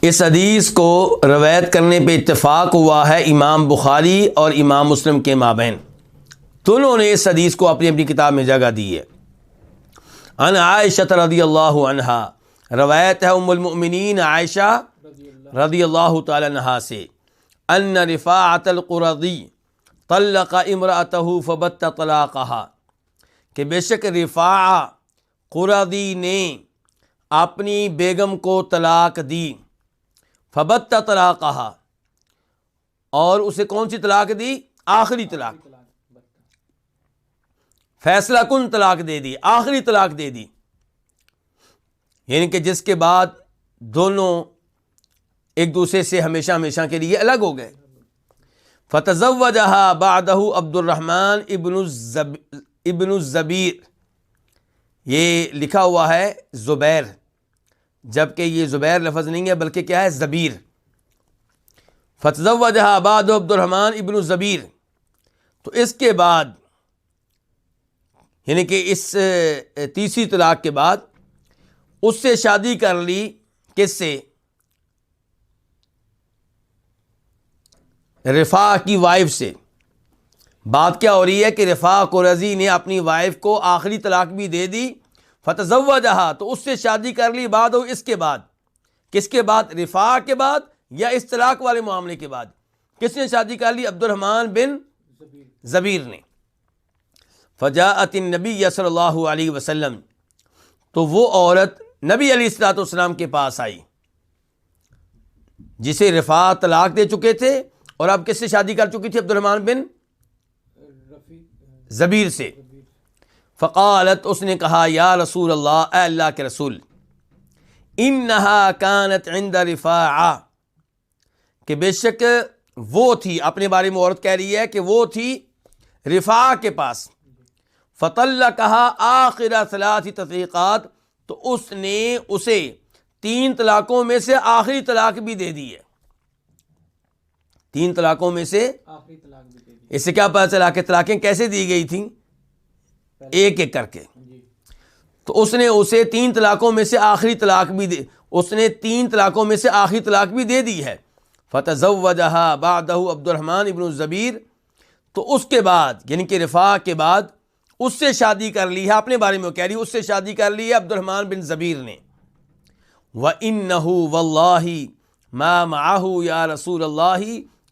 اس حدیث کو روایت کرنے پہ اتفاق ہوا ہے امام بخاری اور امام مسلم کے مابین، دونوں نے اس حدیث کو اپنی اپنی کتاب میں جگہ دی ہے۔ عن عائشہ رضی اللہ عنہا، روایت ہے ام المؤمنین عائشہ رضی اللہ تعالی عنہا سے، ان رفاعۃ القرظی طلق امرأته فبت طلاقها، کہ بے شک رفاعہ قرظی نے اپنی بیگم کو طلاق دی، فبت طلاقها، اور اسے کون سی طلاق دی؟ آخری طلاق، فیصلہ کن طلاق دے دی، آخری طلاق دے دی، یعنی کہ جس کے بعد دونوں ایک دوسرے سے ہمیشہ ہمیشہ کے لیے الگ ہو گئے۔ فتزوجها بعدہ عبد الرحمن ابن الزبیر، یہ لکھا ہوا ہے زبیر، جبکہ یہ زبیر لفظ نہیں ہے بلکہ کیا ہے، زبیر۔ فتزوجها بعدہ عبد الرحمن ابن الزبیر، تو اس کے بعد یعنی کہ اس تیسری طلاق کے بعد اس سے شادی کر لی، کس سے؟ رفاع کی وائف سے۔ بات کیا ہو رہی ہے کہ رفاع قرظی نے اپنی وائف کو آخری طلاق بھی دے دی، فتزوجہا، تو اس سے شادی کر لی، بعد اس کے بعد، کس کے بعد؟ رفاع کے بعد یا اس طلاق والے معاملے کے بعد؟ کس نے شادی کر لی؟ عبد الرحمن بن زبیر نے۔ فجاءت النبی صلی اللہ علیہ وسلم، تو وہ عورت نبی علیہ الصلوۃ والسلام کے پاس آئی جسے رفاع طلاق دے چکے تھے اور اب کس سے شادی کر چکی تھی؟ عبد الرحمن بن زبیر سے۔ فقالت، اس نے کہا، یا رسول اللہ، اے اللہ کے رسول، انہا کانت عند رفاع، کہ بے شک وہ تھی، اپنے بارے میں عورت کہہ رہی ہے کہ وہ تھی رفاع کے پاس، فطلقہا آخر ثلاث تطلیقات، تو اس نے اسے 3 طلاقوں میں سے آخری طلاق بھی دے دی ہے۔ 3 طلاقوں میں سے آخری طلاق بھی دے دی۔ اس سے کیا پتہ چلا کہ طلاقیں کیسے دی گئی تھیں؟ ایک ایک کر کے۔ تو اس نے اسے 3 طلاقوں میں سے آخری طلاق بھی دے، اس نے 3 طلاقوں میں سے آخری طلاق بھی دے دی ہے۔ فتزوجہا بعدہ عبد الرحمن ابن الزبیر، تو اس کے بعد یعنی کہ رفاع کے بعد اس سے شادی کر لی ہے، اپنے بارے میں وہ کہہ رہی ہے، اس سے شادی کر لی ہے عبد الرحمن بن زبیر نے۔ وَإِنَّهُ وَاللَّهِ مَا مَعَهُ يَا رَسُولَ اللَّهِ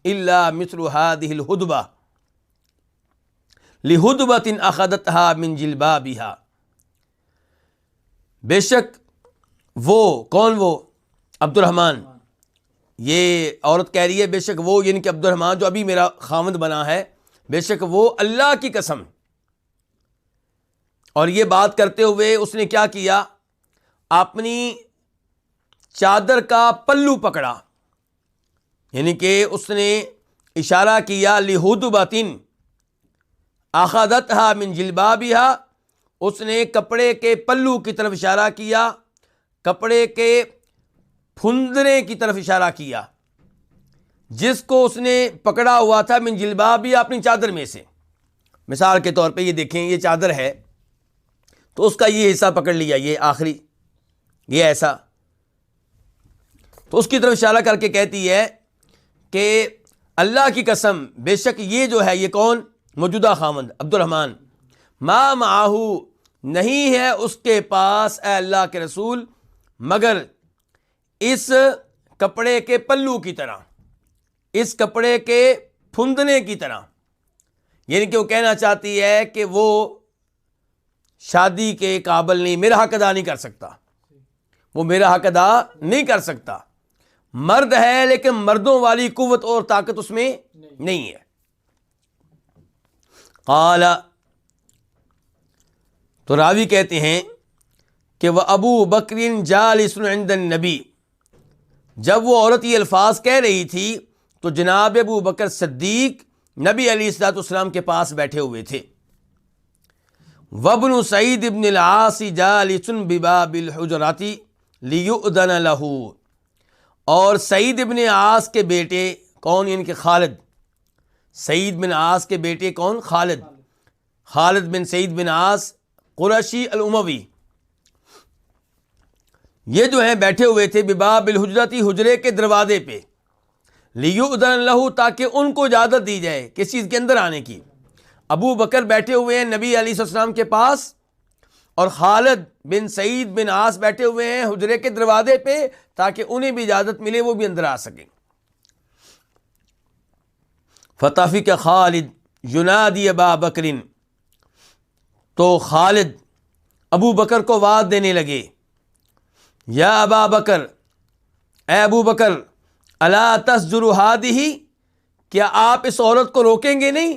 إِلَّا مِثْلُ هَذِهِ الْهُدْبَةِ لِهُدْبَةٍ أَخَذَتْهَا مِنْ جِلْبَابِهَا، بے شک وہ، کون وہ؟ عبد الرحمن، یہ عورت کہہ رہی ہے بے شک وہ، یعنی کہ عبد الرحمن جو ابھی میرا خاوند بنا ہے، بے شک وہ، اللہ کی قسم۔ اور یہ بات کرتے ہوئے اس نے کیا کیا؟ اپنی چادر کا پلو پکڑا، یعنی کہ اس نے اشارہ کیا لِہُدْبَةٍ أَخَذَتْهَا مِنْ جِلْبَابِهَا، اس نے کپڑے کے پلو کی طرف اشارہ کیا، کپڑے کے پھندنے کی طرف اشارہ کیا، جس کو اس نے پکڑا ہوا تھا من جلبابیہ، اپنی چادر میں سے۔ مثال کے طور پہ یہ دیکھیں، یہ چادر ہے تو اس کا یہ حصہ پکڑ لیا، یہ آخری، یہ ایسا، تو اس کی طرف اشارہ کر کے کہتی ہے کہ اللہ کی قسم، بے شک یہ جو ہے، یہ کون؟ موجودہ خاوند عبد الرحمن، ما معاہو، نہیں ہے اس کے پاس، اے اللہ کے رسول، مگر اس کپڑے کے پلو کی طرح، اس کپڑے کے پھندنے کی طرح، یعنی کہ وہ کہنا چاہتی ہے کہ وہ شادی کے قابل نہیں، میرا حق ادا نہیں کر سکتا، وہ میرا حق ادا نہیں کر سکتا، مرد ہے لیکن مردوں والی قوت اور طاقت اس میں نہیں ہے۔ قال، تو راوی کہتے ہیں کہ وہ ابو بکر جالس عند النبی، جب وہ عورت یہ الفاظ کہہ رہی تھی تو جناب ابو بکر صدیق نبی علیہ الصلوۃ والسلام کے پاس بیٹھے ہوئے تھے۔ وابن سعید ابن العاص جالس بباب الحجرات لیؤذن له، اور سعید ابن عاص کے بیٹے کون؟ یعنی کہ خالد، سعید بن عاص کے بیٹے کون؟ خالد بن سعید بن عاص قرشی الاموی، یہ جو ہیں بیٹھے ہوئے تھے بباب الحجرات، حجرے کے دروازے پہ، لیؤذن له، تاکہ ان کو اجازت دی جائے کس چیز کے اندر آنے کی۔ ابو بکر بیٹھے ہوئے ہیں نبی علیہ السلام کے پاس، اور خالد بن سعید بن عاص بیٹھے ہوئے ہیں حجرے کے دروازے پہ، تاکہ انہیں بھی اجازت ملے، وہ بھی اندر آ سکیں۔ فطفق خالد ینادی ابا بکر، تو خالد ابو بکر کو آواز دینے لگے، یا ابا بکر، اے ابو بکر، الا تزجر ہذہ، کیا آپ اس عورت کو روکیں گے نہیں؟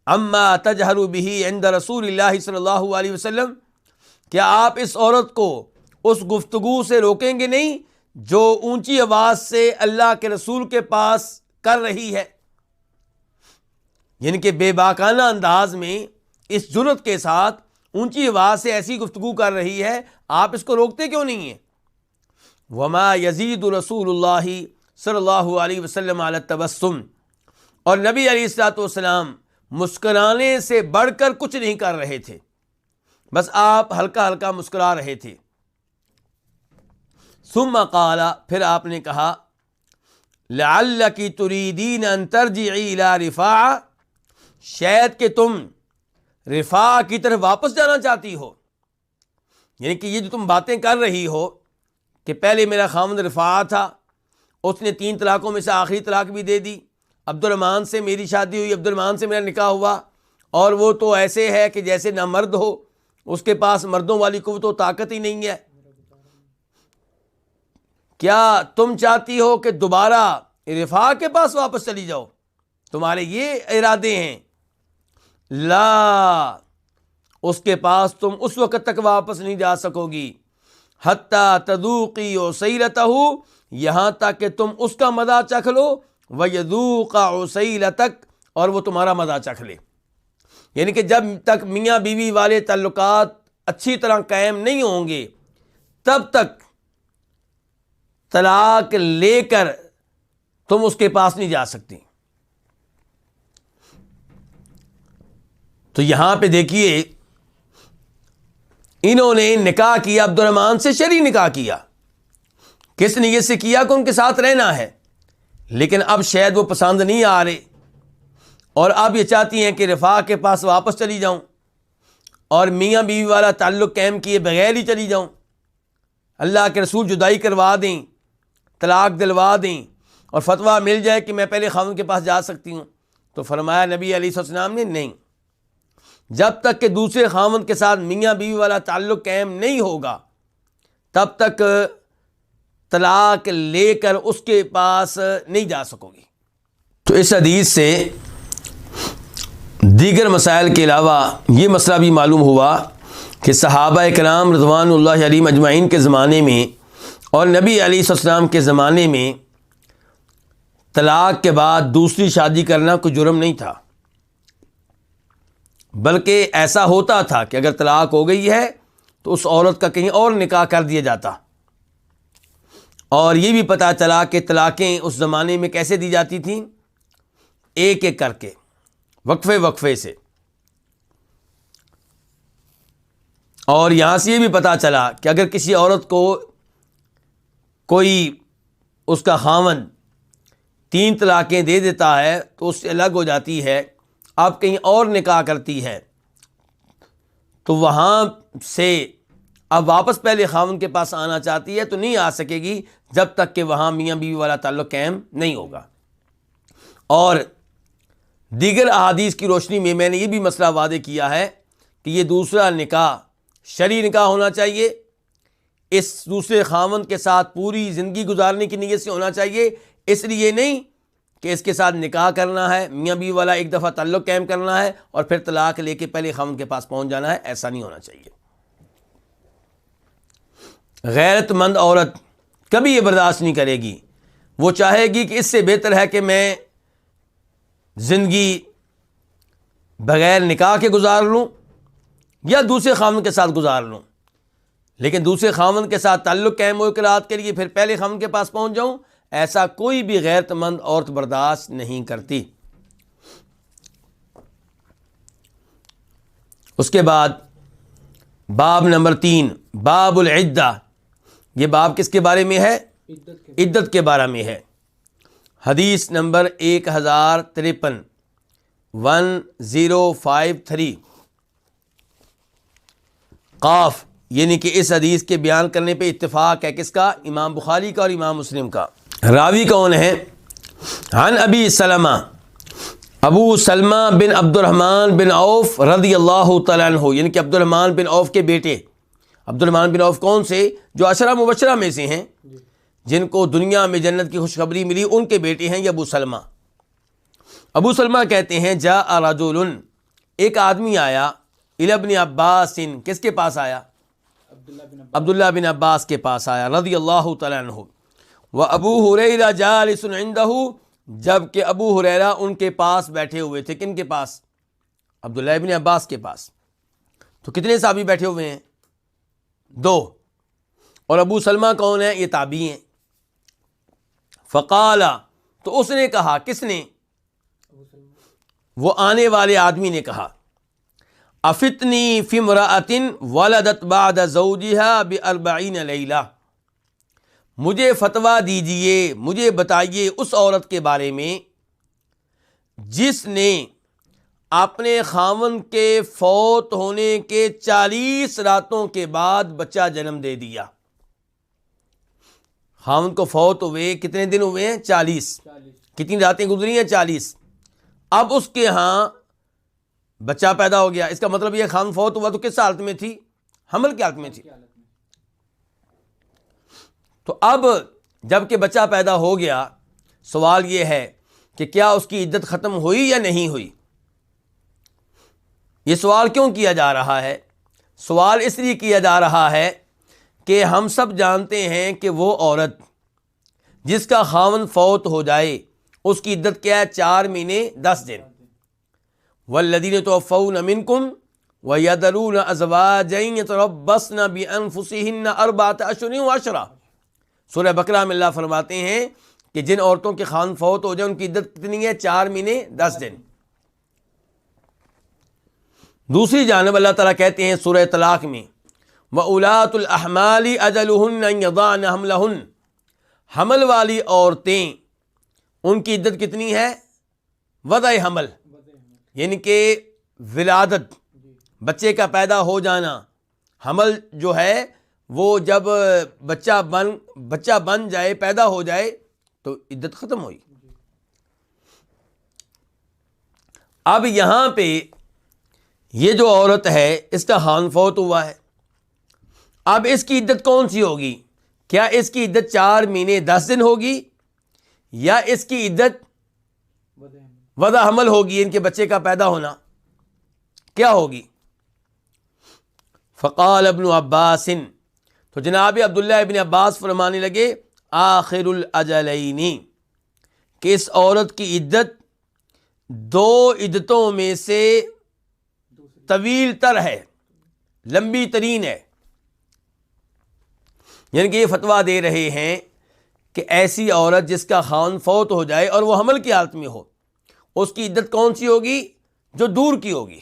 اما تجہر بہ عند رسول اللہ صلی اللہ علیہ وسلم، کیا آپ اس عورت کو اس گفتگو سے روکیں گے نہیں جو اونچی آواز سے اللہ کے رسول کے پاس کر رہی ہے؟ یعنی کہ بے باکانہ انداز میں اس جرت کے ساتھ اونچی آواز سے ایسی گفتگو کر رہی ہے، آپ اس کو روکتے کیوں نہیں ہیں؟ وما یزید رسول اللہ صلی اللہ علیہ وسلم علی التبسم، اور نبی علیہ الصلوۃ والسلام مسکرانے سے بڑھ کر کچھ نہیں کر رہے تھے، بس آپ ہلکا ہلکا مسکرا رہے تھے۔ ثم قال، پھر آپ نے کہا، لعلک تریدین ان ترجعی الی رفاعہ، شاید کہ تم رفاع کی طرف واپس جانا چاہتی ہو، یعنی کہ یہ جو تم باتیں کر رہی ہو کہ پہلے میرا خاوند رفاع تھا، اس نے 3 طلاقوں میں سے آخری طلاق بھی دے دی، عبد الرحمن سے میری شادی ہوئی، عبد الرحمن سے میرا نکاح ہوا، اور وہ تو ایسے ہے کہ جیسے نہ مرد ہو، اس کے پاس مردوں والی قوت و طاقت ہی نہیں ہے۔ کیا تم چاہتی ہو کہ دوبارہ رفاع کے پاس واپس چلی جاؤ؟ تمہارے یہ ارادے ہیں؟ لا، اس کے پاس تم اس وقت تک واپس نہیں جا سکو گی، حتیٰ تذوقی عسیلتہ، یہاں تک کہ تم اس کا مزہ چکھ لو، ویذوق عسیلتک، اور وہ تمہارا مزہ چکھ لے۔ یعنی کہ جب تک میاں بیوی والے تعلقات اچھی طرح قائم نہیں ہوں گے، تب تک طلاق لے کر تم اس کے پاس نہیں جا سکتی۔ تو یہاں پہ دیکھیے، انہوں نے نکاح کیا، عبد الرحمن سے شرعی نکاح کیا، کس نیت سے کیا کہ ان کے ساتھ رہنا ہے، لیکن اب شاید وہ پسند نہیں آ رہے، اور اب یہ چاہتی ہیں کہ رفاع کے پاس واپس چلی جاؤں اور میاں بیوی والا تعلق قائم کیے بغیر ہی چلی جاؤں، اللہ کے رسول جدائی کروا دیں، طلاق دلوا دیں، اور فتویٰ مل جائے کہ میں پہلے خاوند کے پاس جا سکتی ہوں۔ تو فرمایا نبی علیہ السلام نے، نہیں، جب تک کہ دوسرے خاوند کے ساتھ میاں بیوی والا تعلق قائم نہیں ہوگا، تب تک طلاق لے کر اس کے پاس نہیں جا سکو گی۔ تو اس حدیث سے دیگر مسائل کے علاوہ یہ مسئلہ بھی معلوم ہوا کہ صحابہ کرام رضوان اللہ علیہم اجمعین کے زمانے میں اور نبی علیہ السلام کے زمانے میں طلاق کے بعد دوسری شادی کرنا کوئی جرم نہیں تھا، بلکہ ایسا ہوتا تھا کہ اگر طلاق ہو گئی ہے تو اس عورت کا کہیں اور نکاح کر دیا جاتا۔ اور یہ بھی پتہ چلا کہ طلاقیں اس زمانے میں کیسے دی جاتی تھیں، ایک ایک کر کے، وقفے سے۔ اور یہاں سے یہ بھی پتہ چلا کہ اگر کسی عورت کو کوئی اس کا خاوند 3 طلاقیں دے دیتا ہے تو اس سے الگ ہو جاتی ہے، اب کہیں اور نکاح کرتی ہے، تو وہاں سے اب واپس پہلے خاوند کے پاس آنا چاہتی ہے تو نہیں آ سکے گی جب تک کہ وہاں میاں بیوی والا تعلق قائم نہیں ہوگا۔ اور دیگر احادیث کی روشنی میں میں نے یہ بھی مسئلہ واضح کیا ہے کہ یہ دوسرا نکاح شرعی نکاح ہونا چاہیے، اس دوسرے خاوند کے ساتھ پوری زندگی گزارنے کی نیت سے ہونا چاہیے، اس لیے نہیں کہ اس کے ساتھ نکاح کرنا ہے، میاں بیوی والا ایک دفعہ تعلق قائم کرنا ہے اور پھر طلاق لے کے پہلے خاوند کے پاس پہنچ جانا ہے، ایسا نہیں ہونا چاہیے۔ غیرت مند عورت کبھی یہ برداشت نہیں کرے گی، وہ چاہے گی کہ اس سے بہتر ہے کہ میں زندگی بغیر نکاح کے گزار لوں یا دوسرے خاوند کے ساتھ گزار لوں، لیکن دوسرے خاوند کے ساتھ تعلق قائم ہو کے رات کے لیے پھر پہلے خاوند کے پاس پہنچ جاؤں، ایسا کوئی بھی غیرت مند عورت برداشت نہیں کرتی۔ اس کے بعد باب نمبر 3، باب العدہ، یہ باب کس کے بارے میں ہے؟ عدت کے بارے میں ہے۔ حدیث نمبر 1053، 1053 قاف، یعنی کہ اس حدیث کے بیان کرنے پہ اتفاق ہے کس کا؟ امام بخاری کا اور امام مسلم کا۔ راوی کون ہے؟ عن ابی سلمہ، ابو سلمہ بن عبد الرحمن بن عوف رضی اللہ تعالیٰ عنہ، یعنی کہ عبد الرحمن بن عوف کے بیٹے۔ عبد الرحمن بن عوف کون سے؟ جو عشرہ مبشرہ میں سے ہیں، جن کو دنیا میں جنت کی خوشخبری ملی، ان کے بیٹے ہیں یہ ابو سلمہ۔ ابو سلمہ کہتے ہیں جاء رجل، ایک آدمی آیا، الی ابن عباس، کس کے پاس آیا؟ عبداللہ بن عباس کے پاس آیا رضی اللہ تعالیٰ عنہ۔ وابو ہریرہ جالس عندہ جب کہ ابو ہریرہ ان کے پاس بیٹھے ہوئے تھے. کن کے پاس؟ عبداللہ ابن عباس کے پاس. تو کتنے صحابی بیٹھے ہوئے ہیں؟ 2. اور ابو سلمہ کون ہے؟ یہ تابعی ہیں. فقال، تو اس نے کہا، کس نے؟ وہ آنے والے آدمی نے کہا، افتنی فی امرأۃ ولدت بعد زوجها ب40 لیلہ، مجھے فتویٰ دیجئے، مجھے بتائیے اس عورت کے بارے میں جس نے اپنے خاوند کے فوت ہونے کے 40 راتوں کے بعد بچہ جنم دے دیا. خاوند کو فوت ہوئے کتنے دن ہوئے ہیں؟ 40. کتنی راتیں گزری ہیں؟ 40. اب اس کے ہاں بچہ پیدا ہو گیا. اس کا مطلب یہ خاوند فوت ہوا تو کس حالت میں تھی؟ حمل کی حالت میں تھی. تو اب جب کہ بچہ پیدا ہو گیا، سوال یہ ہے کہ کیا اس کی عدت ختم ہوئی یا نہیں ہوئی؟ یہ سوال کیوں کیا جا رہا ہے؟ سوال اس لیے کیا جا رہا ہے کہ ہم سب جانتے ہیں کہ وہ عورت جس کا خاوند فوت ہو جائے اس کی عدت کیا ہے؟ 4 مہینے 10 دن. والذین توفون منکم ویذرون ازواجا یتربصن بانفسہن 4 اشہر وعشرہ. سورہ بقرہ میں اللہ فرماتے ہیں کہ جن عورتوں کے خاوند فوت ہو جائے ان کی عدت کتنی ہے؟ 4 مہینے 10 دن. دوسری جانب اللہ تعالیٰ کہتے ہیں سورہ طلاق میں، وَأُولَاتُ الْأَحْمَالِ أَجَلُهُنَّ أَن يَضَعْنَ حَمْلَهُنَّ، حمل والی عورتیں ان کی عدت کتنی ہے؟ وضع حمل، یعنی کہ ولادت، بچے کا پیدا ہو جانا. حمل جو ہے وہ جب بچہ بن جائے، پیدا ہو جائے تو عدت ختم ہوئی. اب یہاں پہ یہ جو عورت ہے اس کا خاوند فوت ہوا ہے، اب اس کی عدت کون سی ہوگی؟ کیا اس کی عدت 4 مہینے 10 دن ہوگی یا اس کی عدت وضع حمل ہوگی، ان کے بچے کا پیدا ہونا؟ کیا ہوگی؟ فقال ابن عباس، تو جناب عبداللہ ابن عباس فرمانے لگے، آخر الاجلین، کہ اس عورت کی عدت 2 عدتوں میں سے طویل تر ہے، لمبی ترین ہے. یعنی کہ یہ فتویٰ دے رہے ہیں کہ ایسی عورت جس کا خاوند فوت ہو جائے اور وہ حمل کی حالت میں ہو، اس کی عدت کون سی ہوگی؟ جو دور کی ہوگی،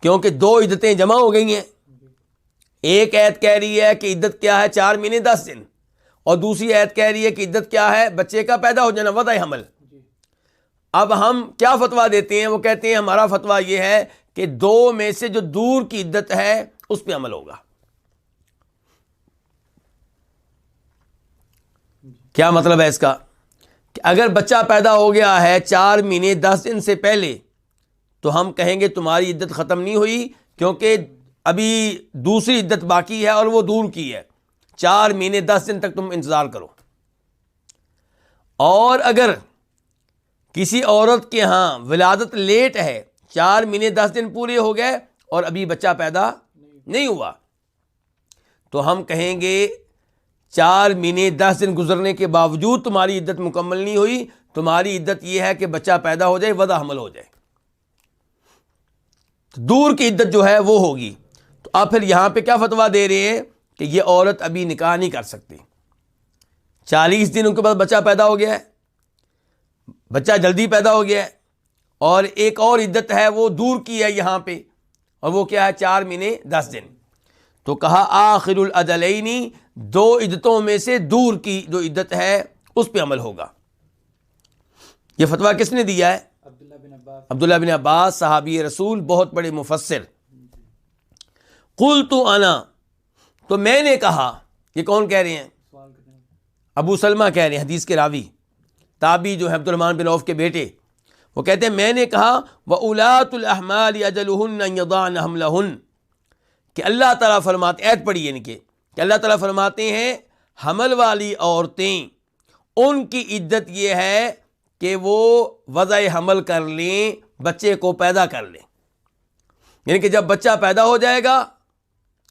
کیونکہ 2 عدتیں جمع ہو گئی ہیں. ایک آیت کہہ رہی ہے کہ عدت کیا ہے؟ 4 مہینے 10 دن، اور دوسری آیت کہہ رہی ہے کہ عدت کیا ہے؟ بچے کا پیدا ہو جانا، وضع حمل. اب ہم کیا فتویٰ دیتے ہیں؟ وہ کہتے ہیں ہمارا فتویٰ یہ ہے کہ 2 میں سے جو دور کی عدت ہے اس پہ عمل ہوگا. کیا مطلب ہے اس کا؟ کہ اگر بچہ پیدا ہو گیا ہے 4 مہینے 10 دن سے پہلے تو ہم کہیں گے تمہاری عدت ختم نہیں ہوئی، کیونکہ ابھی دوسری عدت باقی ہے اور وہ دور کی ہے. 4 مہینے 10 دن تک تم انتظار کرو. اور اگر کسی عورت کے ہاں ولادت لیٹ ہے، 4 مہینے 10 دن پورے ہو گئے اور ابھی بچہ پیدا نہیں ہوا، تو ہم کہیں گے 4 مہینے 10 دن گزرنے کے باوجود تمہاری عدت مکمل نہیں ہوئی، تمہاری عدت یہ ہے کہ بچہ پیدا ہو جائے، وضع حمل ہو جائے. دور کی عدت جو ہے وہ ہوگی. تو آپ پھر یہاں پہ کیا فتویٰ دے رہے ہیں کہ یہ عورت ابھی نکاح نہیں کر سکتی. 40 دن ان کے بعد بچہ پیدا ہو گیا ہے، بچہ جلدی پیدا ہو گیا ہے، اور ایک اور عدت ہے وہ دور کی ہے یہاں پہ، اور وہ کیا ہے؟ 4 مہینے 10 دن. تو کہا آخر الاجلین، 2 عدتوں میں سے دور کی جو عدت ہے اس پہ عمل ہوگا. یہ فتویٰ کس نے دیا ہے؟ عبداللہ بن عباس، صحابی رسول، بہت بڑے مفسر. قلت انا، تو میں نے کہا. یہ کون کہہ رہے ہیں؟ ابو سلمہ کہہ رہے ہیں، حدیث کے راوی تابعی جو ہے عبد الرحمن بن عوف کے بیٹے. وہ کہتے ہیں میں نے کہا وَأُولَاتُ الْأَحْمَالِ أَجَلُهُنَّ أَن يَضَعْنَ حَمْلَهُنَّ، کہ اللہ تعالیٰ فرماتے، ایت پڑھی یعنی کہ اللہ تعالیٰ فرماتے ہیں حمل والی عورتیں ان کی عدت یہ ہے کہ وہ وضع حمل کر لیں، بچے کو پیدا کر لیں. یعنی کہ جب بچہ پیدا ہو جائے گا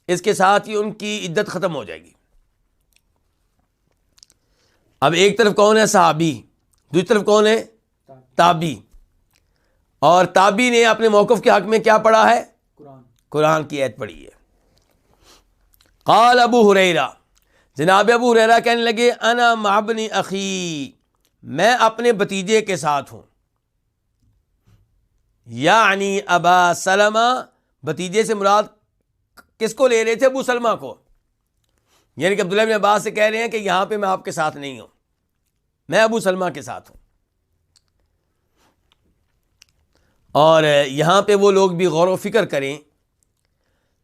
اس کے ساتھ ہی ان کی عدت ختم ہو جائے گی. اب ایک طرف کون ہے؟ صحابی، دوسری طرف کون ہے؟ تابعی. اور تابعی نے اپنے موقف کے حق میں کیا پڑھا ہے؟ قرآن کی آیت پڑھی ہے. قال ابو ہریرہ، جناب ابو ہریرہ کہنے لگے انا مع ابن اخی، میں اپنے بھتیجے کے ساتھ ہوں. یعنی ابا سلمہ، بھتیجے سے مراد کس کو لے رہے تھے؟ ابو سلمہ کو. یعنی کہ عبداللہ بن عباس سے کہہ رہے ہیں کہ یہاں پہ میں آپ کے ساتھ نہیں ہوں، میں ابو سلمہ کے ساتھ ہوں. اور یہاں پہ وہ لوگ بھی غور و فکر کریں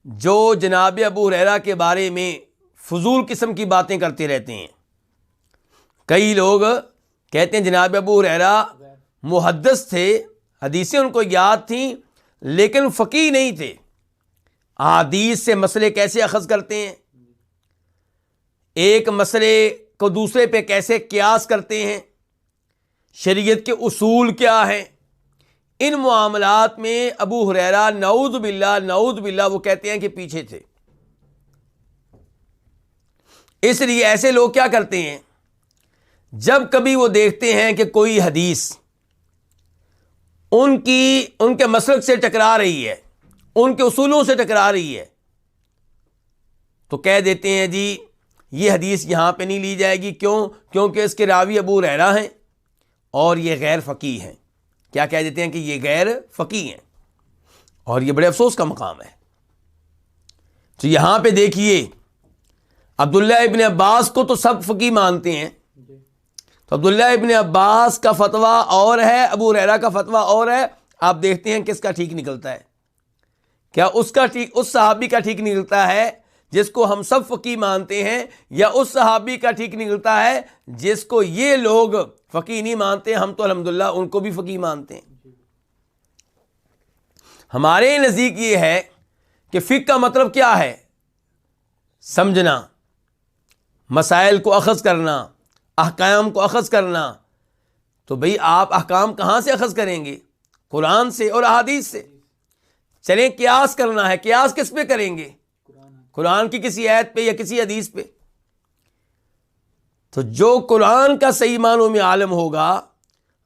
جو جناب ابو ہریرہ کے بارے میں فضول قسم کی باتیں کرتے رہتے ہیں. کئی لوگ کہتے ہیں جناب ابو ہریرہ محدث تھے، حدیثیں ان کو یاد تھیں لیکن فقیہ نہیں تھے. احادیث سے مسئلے کیسے اخذ کرتے ہیں، ایک مسئلے کو دوسرے پہ کیسے قیاس کرتے ہیں، شریعت کے اصول کیا ہیں، ان معاملات میں ابو ہریرہ نعوذ باللہ وہ کہتے ہیں کہ پیچھے تھے. اس لیے ایسے لوگ کیا کرتے ہیں، جب کبھی وہ دیکھتے ہیں کہ کوئی حدیث ان کے مسلک سے ٹکرا رہی ہے، ان کے اصولوں سے ٹکرا رہی ہے، تو کہہ دیتے ہیں جی یہ حدیث یہاں پہ نہیں لی جائے گی. کیوں؟ کیونکہ اس کے راوی ابو ہریرہ ہیں اور یہ غیر فقیہ ہیں. کیا کہہ دیتے ہیں کہ یہ غیر فقیہ ہیں، اور یہ بڑے افسوس کا مقام ہے. تو یہاں پہ دیکھیے عبداللہ ابن عباس کو تو سب فقیہ مانتے ہیں، تو عبداللہ ابن عباس کا فتویٰ اور ہے، ابو ہریرہ کا فتویٰ اور ہے. آپ دیکھتے ہیں کس کا ٹھیک نکلتا ہے. کیا اس صحابی کا ٹھیک نکلتا ہے جس کو ہم سب فقیہ مانتے ہیں، یا اس صحابی کا ٹھیک نکلتا ہے جس کو یہ لوگ فقیہ نہیں مانتے؟ ہم تو الحمدللہ ان کو بھی فقیہ مانتے ہیں. ہمارے نزدیک یہ ہے کہ فقہ کا مطلب کیا ہے؟ سمجھنا، مسائل کو اخذ کرنا، احکام کو اخذ کرنا. تو بھئی آپ احکام کہاں سے اخذ کریں گے؟ قرآن سے اور احادیث سے. چلیں قیاس کرنا ہے، قیاس کس پہ کریں گے؟ قرآن کی کسی آیت پہ یا کسی حدیث پہ. تو جو قرآن کا صحیح معنوں میں عالم ہوگا،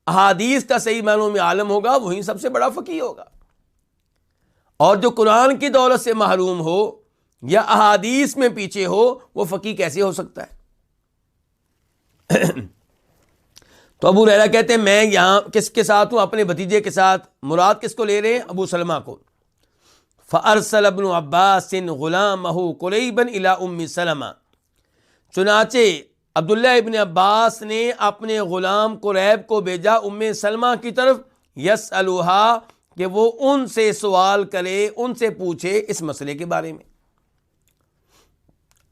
احادیث کا صحیح معنوں میں عالم ہوگا، وہی سب سے بڑا فقیہ ہوگا. اور جو قرآن کی دولت سے محروم ہو یا احادیث میں پیچھے ہو، وہ فقیہ کیسے ہو سکتا ہے؟ تو ابو ہریرہ کہتے ہیں میں یہاں کس کے ساتھ ہوں؟ اپنے بھتیجے کے ساتھ. مراد کس کو لے رہے ہیں؟ ابو سلمہ کو. فَأَرْسَلَ ابْنُ عَبَّاسٍ غُلَامَهُ قُلَيْبًا إِلَىٰ أُمِّ سَلَمَةَ، چنانچہ عبداللہ ابن عباس نے اپنے غلام قریب کو بھیجا ام سلمہ کی طرف، یسألوها، کہ وہ ان سے سوال کرے، ان سے پوچھے اس مسئلے کے بارے میں.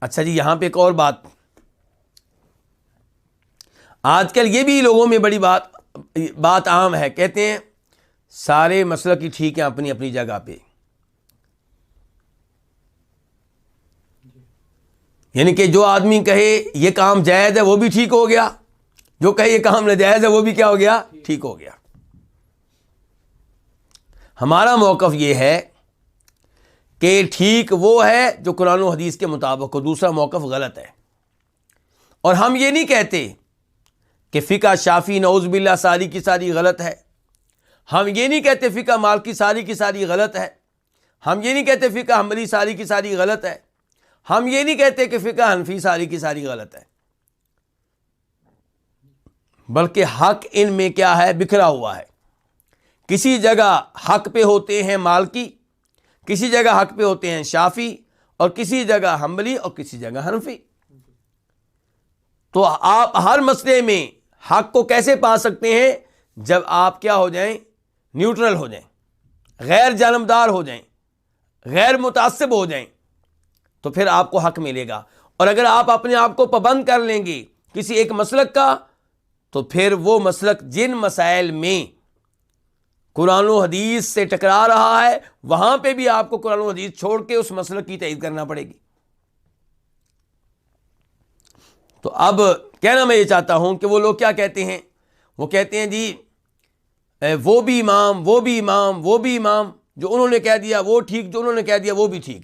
اچھا جی، یہاں پہ ایک اور بات، آج کل یہ بھی لوگوں میں بڑی بات عام ہے، کہتے ہیں سارے مسلک ہی ٹھیک ہیں اپنی اپنی جگہ پہ. یعنی کہ جو آدمی کہے یہ کام جائز ہے وہ بھی ٹھیک ہو گیا، جو کہے یہ کام ناجائز ہے وہ بھی کیا ہو گیا؟ ٹھیک ہو گیا. ہمارا موقف یہ ہے کہ ٹھیک وہ ہے جو قرآن و حدیث کے مطابق ہو، دوسرا موقف غلط ہے. اور ہم یہ نہیں کہتے کہ فقہ شافی نعوذ باللہ ساری کی ساری غلط ہے. ہم یہ نہیں کہتے فقہ مالکی ساری کی ساری غلط ہے. ہم یہ نہیں کہتے فقہ حنبلی ساری کی ساری غلط ہے. ہم یہ نہیں کہتے کہ فقہ حنفی ساری کی ساری غلط ہے. بلکہ حق ان میں کیا ہے؟ بکھرا ہوا ہے. کسی جگہ حق پہ ہوتے ہیں مالکی، کسی جگہ حق پہ ہوتے ہیں شافی، اور کسی جگہ حنبلی اور کسی جگہ حنفی. تو آپ ہر مسئلے میں حق کو کیسے پا سکتے ہیں؟ جب آپ کیا ہو جائیں؟ نیوٹرل ہو جائیں، غیر جانبدار ہو جائیں، غیر متعصب ہو جائیں، تو پھر آپ کو حق ملے گا. اور اگر آپ اپنے آپ کو پابند کر لیں گے کسی ایک مسلک کا، تو پھر وہ مسلک جن مسائل میں قرآن و حدیث سے ٹکرا رہا ہے، وہاں پہ بھی آپ کو قرآن و حدیث چھوڑ کے اس مسلک کی تائید کرنا پڑے گی. تو اب کہنا میں یہ چاہتا ہوں کہ وہ لوگ کیا کہتے ہیں؟ وہ کہتے ہیں جی وہ بھی امام، وہ بھی امام، وہ بھی امام، جو انہوں نے کہہ دیا وہ ٹھیک، جو انہوں نے کہہ دیا وہ بھی ٹھیک.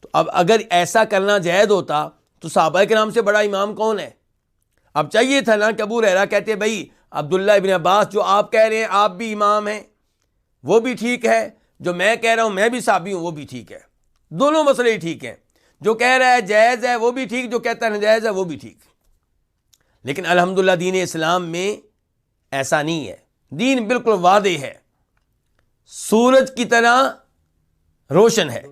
تو اب اگر ایسا کرنا جائز ہوتا تو صحابہ کرام سے بڑا امام کون ہے؟ اب چاہیے تھا نا کہ ابو ہریرہ کہتے بھائی عبداللہ ابن عباس جو آپ کہہ رہے ہیں آپ بھی امام ہیں وہ بھی ٹھیک ہے، جو میں کہہ رہا ہوں میں بھی صحابی ہوں وہ بھی ٹھیک ہے، دونوں مسئلے ہی ٹھیک ہیں، جو کہہ رہا ہے جائز ہے وہ بھی ٹھیک، جو کہتا ہے ناجائز ہے وہ بھی ٹھیک۔ لیکن الحمدللہ دین اسلام میں ایسا نہیں ہے، دین بالکل واضح ہے، سورج کی طرح روشن ہے۔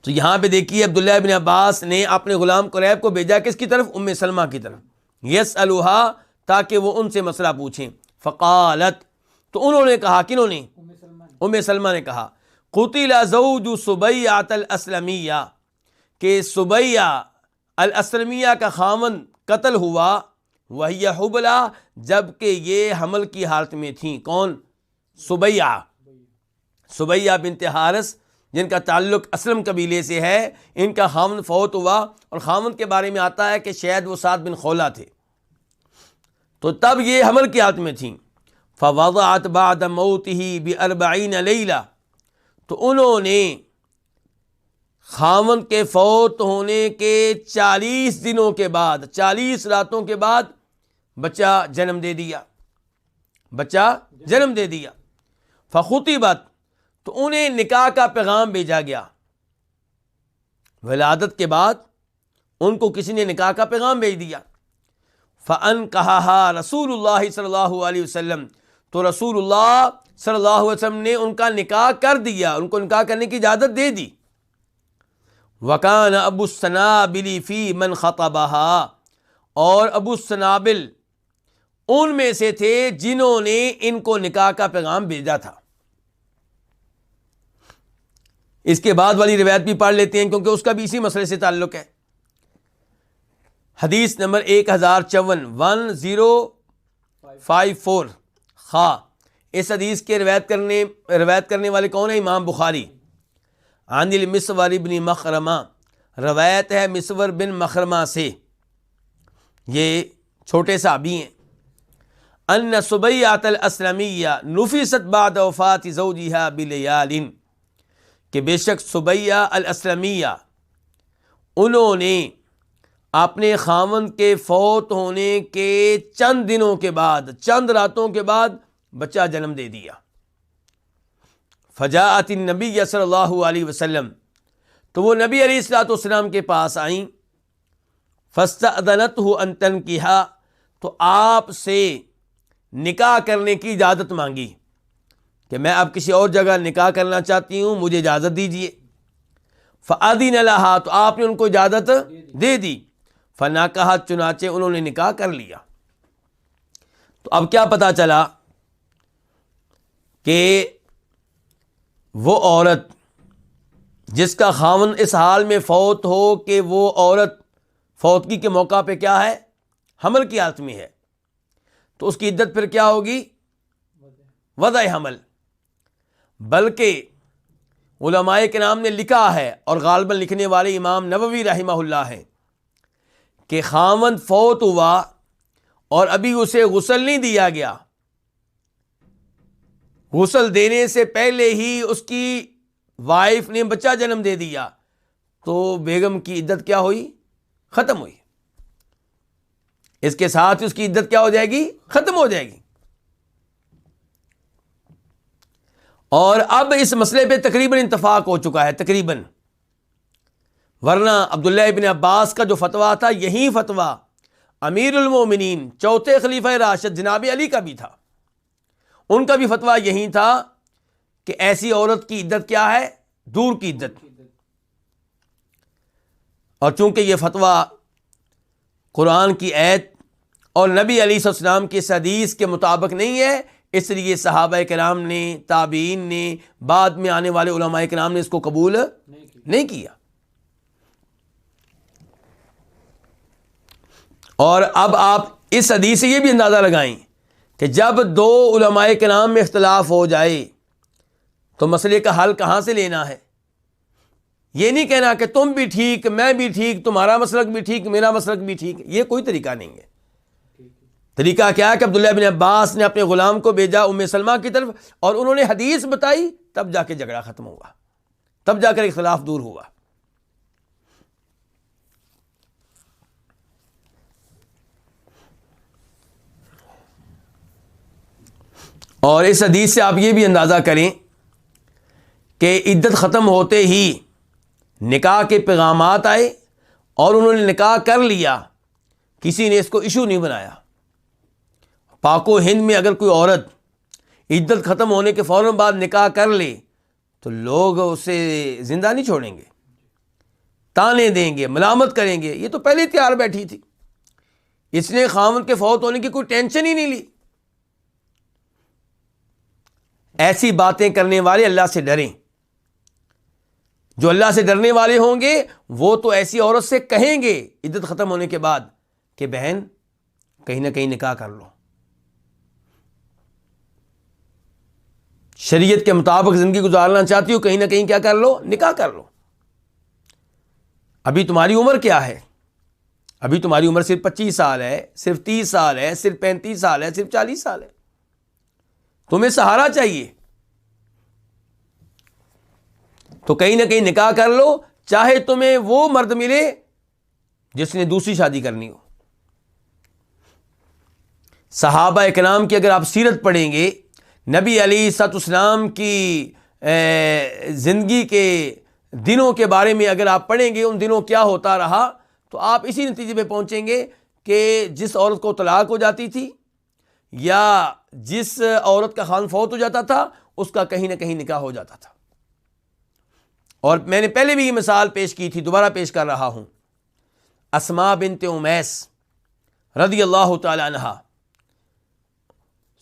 تو یہاں پہ دیکھیے عبداللہ ابن عباس نے اپنے غلام قریب کو بھیجا کس کی طرف؟ ام سلمہ کی طرف، یسألوہا، تاکہ وہ ان سے مسئلہ پوچھیں۔ فقالت، تو انہوں نے کہا، کنہوں نے؟ ام سلمہ نے کہا، قتل زوج سبیعۃ الاسلمیہ، کہ سبیعہ الاسلمیہ کا خامن قتل ہوا، وہی حبلہ، جبکہ یہ حمل کی حالت میں تھیں۔ کون؟ سبیعہ، سبیعہ بنت حارث، جن کا تعلق اسلم قبیلے سے ہے، ان کا خامن فوت ہوا، اور خامن کے بارے میں آتا ہے کہ شاید وہ سعد بن خولہ تھے، تو تب یہ حمل کی حالت میں تھیں۔ فوضعت بعد موتہ ب40 لیلہ، تو انہوں نے خامن کے فوت ہونے کے 40 دنوں کے بعد، 40 راتوں کے بعد بچہ جنم دے دیا، بچہ جنم دے دیا۔ فخطبت، تو انہیں نکاح کا پیغام بھیجا گیا، ولادت کے بعد ان کو کسی نے نکاح کا پیغام بھیج دیا۔ فأنکحہا رسول اللہ صلی اللہ علیہ وسلم، تو رسول اللہ صلی اللہ علیہ وسلم نے ان کا نکاح کر دیا، ان کو نکاح کرنے کی اجازت دے دی۔ وکان ابو السنابل فی من خطبہا، اور ابو السنابل ان میں سے تھے جنہوں نے ان کو نکاح کا پیغام بھیجا تھا۔ اس کے بعد والی روایت بھی پڑھ لیتے ہیں کیونکہ اس کا بھی اسی مسئلے سے تعلق ہے۔ حدیث نمبر 1054 1054 خا، اس حدیث کے روایت کرنے والے کون ہیں؟ امام بخاری۔ عن المسور بن مخرمہ، روایت ہے مسور بن مخرمہ سے، یہ چھوٹے صحابی ہیں۔ ان سبیعۃ الاسلمیہ نفست بعد وفات زوجہا بلیال، کہ بے شک سبیعہ الاسلمیہ انہوں نے اپنے خاوند کے فوت ہونے کے چند دنوں کے بعد، چند راتوں کے بعد بچہ جنم دے دیا۔ فجاءت النبی صلی اللہ علیہ وسلم، تو وہ نبی علیہ الصلوۃ والسلام کے پاس آئیں۔ فاستأذنته ان تنکحا، تو آپ سے نکاح کرنے کی اجازت مانگی کہ میں اب کسی اور جگہ نکاح کرنا چاہتی ہوں، مجھے اجازت دیجیے۔ فأذن لها، تو آپ نے ان کو اجازت دے دی۔ فنکحت، چنانچہ انہوں نے نکاح کر لیا۔ تو اب کیا پتا چلا کہ وہ عورت جس کا خاوند اس حال میں فوت ہو کہ وہ عورت فوتگی کے موقع پہ کیا ہے؟ حمل کی حالت میں ہے، تو اس کی عدت پھر کیا ہوگی؟ وضع حمل۔ بلکہ علماء کرام نے لکھا ہے، اور غالباً لکھنے والے امام نووی رحمہ اللہ ہیں، کہ خاوند فوت ہوا اور ابھی اسے غسل نہیں دیا گیا، غسل دینے سے پہلے ہی اس کی وائف نے بچہ جنم دے دیا، تو بیگم کی عدت کیا ہوئی؟ ختم ہوئی۔ اس کے ساتھ اس کی عدت کیا ہو جائے گی؟ ختم ہو جائے گی۔ اور اب اس مسئلے پہ تقریباً اتفاق ہو چکا ہے، تقریباً، ورنہ عبداللہ ابن عباس کا جو فتویٰ تھا، یہی فتویٰ امیر المومنین چوتھے خلیفہ راشد جناب علی کا بھی تھا، ان کا بھی فتویٰ یہی تھا کہ ایسی عورت کی عدت کیا ہے؟ دور کی عدت۔ اور چونکہ یہ فتویٰ قرآن کی آیت اور نبی علیہ السلام کی اس حدیث کے مطابق نہیں ہے، اس لیے صحابہ کرام نے، تابعین نے، بعد میں آنے والے علماء کرام نے اس کو قبول نہیں کیا۔ اور اب آپ اس حدیث سے یہ بھی اندازہ لگائیں کہ جب دو علماء کرام میں اختلاف ہو جائے تو مسئلے کا حل کہاں سے لینا ہے؟ یہ نہیں کہنا کہ تم بھی ٹھیک، میں بھی ٹھیک، تمہارا مسلک بھی ٹھیک، میرا مسلک بھی ٹھیک، یہ کوئی طریقہ نہیں ہے۔ طریقہ کیا ہے کہ عبداللہ بن عباس نے اپنے غلام کو بھیجا ام سلمہ کی طرف، اور انہوں نے حدیث بتائی، تب جا کے جھگڑا ختم ہوا، تب جا کر اختلاف دور ہوا۔ اور اس حدیث سے آپ یہ بھی اندازہ کریں کہ عدت ختم ہوتے ہی نکاح کے پیغامات آئے اور انہوں نے نکاح کر لیا، کسی نے اس کو ایشو نہیں بنایا۔ پاک و ہند میں اگر کوئی عورت عدت ختم ہونے کے فوراً بعد نکاح کر لے تو لوگ اسے زندہ نہیں چھوڑیں گے، تانے دیں گے، ملامت کریں گے، یہ تو پہلے تیار بیٹھی تھی، اس نے خاوند کے فوت ہونے کی کوئی ٹینشن ہی نہیں لی۔ ایسی باتیں کرنے والے اللہ سے ڈریں۔ جو اللہ سے ڈرنے والے ہوں گے وہ تو ایسی عورت سے کہیں گے عدت ختم ہونے کے بعد کہ بہن کہیں نہ کہیں نکاح کر لو، شریعت کے مطابق زندگی گزارنا چاہتی ہو، کہیں نہ کہیں کیا کر لو، نکاح کر لو۔ ابھی تمہاری عمر کیا ہے؟ ابھی تمہاری عمر صرف 25 سال ہے، صرف 30 سال ہے، صرف 35 سال ہے، صرف 40 سال ہے۔ تمہیں سہارا چاہیے تو کہیں نہ کہیں نکاح کر لو، چاہے تمہیں وہ مرد ملے جس نے دوسری شادی کرنی ہو۔ صحابہ اکرام کی اگر آپ سیرت پڑھیں گے، نبی علیہ الصلوۃ والسلام کی زندگی کے دنوں کے بارے میں اگر آپ پڑھیں گے، ان دنوں کیا ہوتا رہا، تو آپ اسی نتیجے پہ پہنچیں گے کہ جس عورت کو طلاق ہو جاتی تھی یا جس عورت کا خاوند فوت ہو جاتا تھا اس کا کہیں نہ کہیں نکاح ہو جاتا تھا۔ اور میں نے پہلے بھی یہ مثال پیش کی تھی، دوبارہ پیش کر رہا ہوں۔ اسماء بنت امیس رضی اللہ تعالی عنہا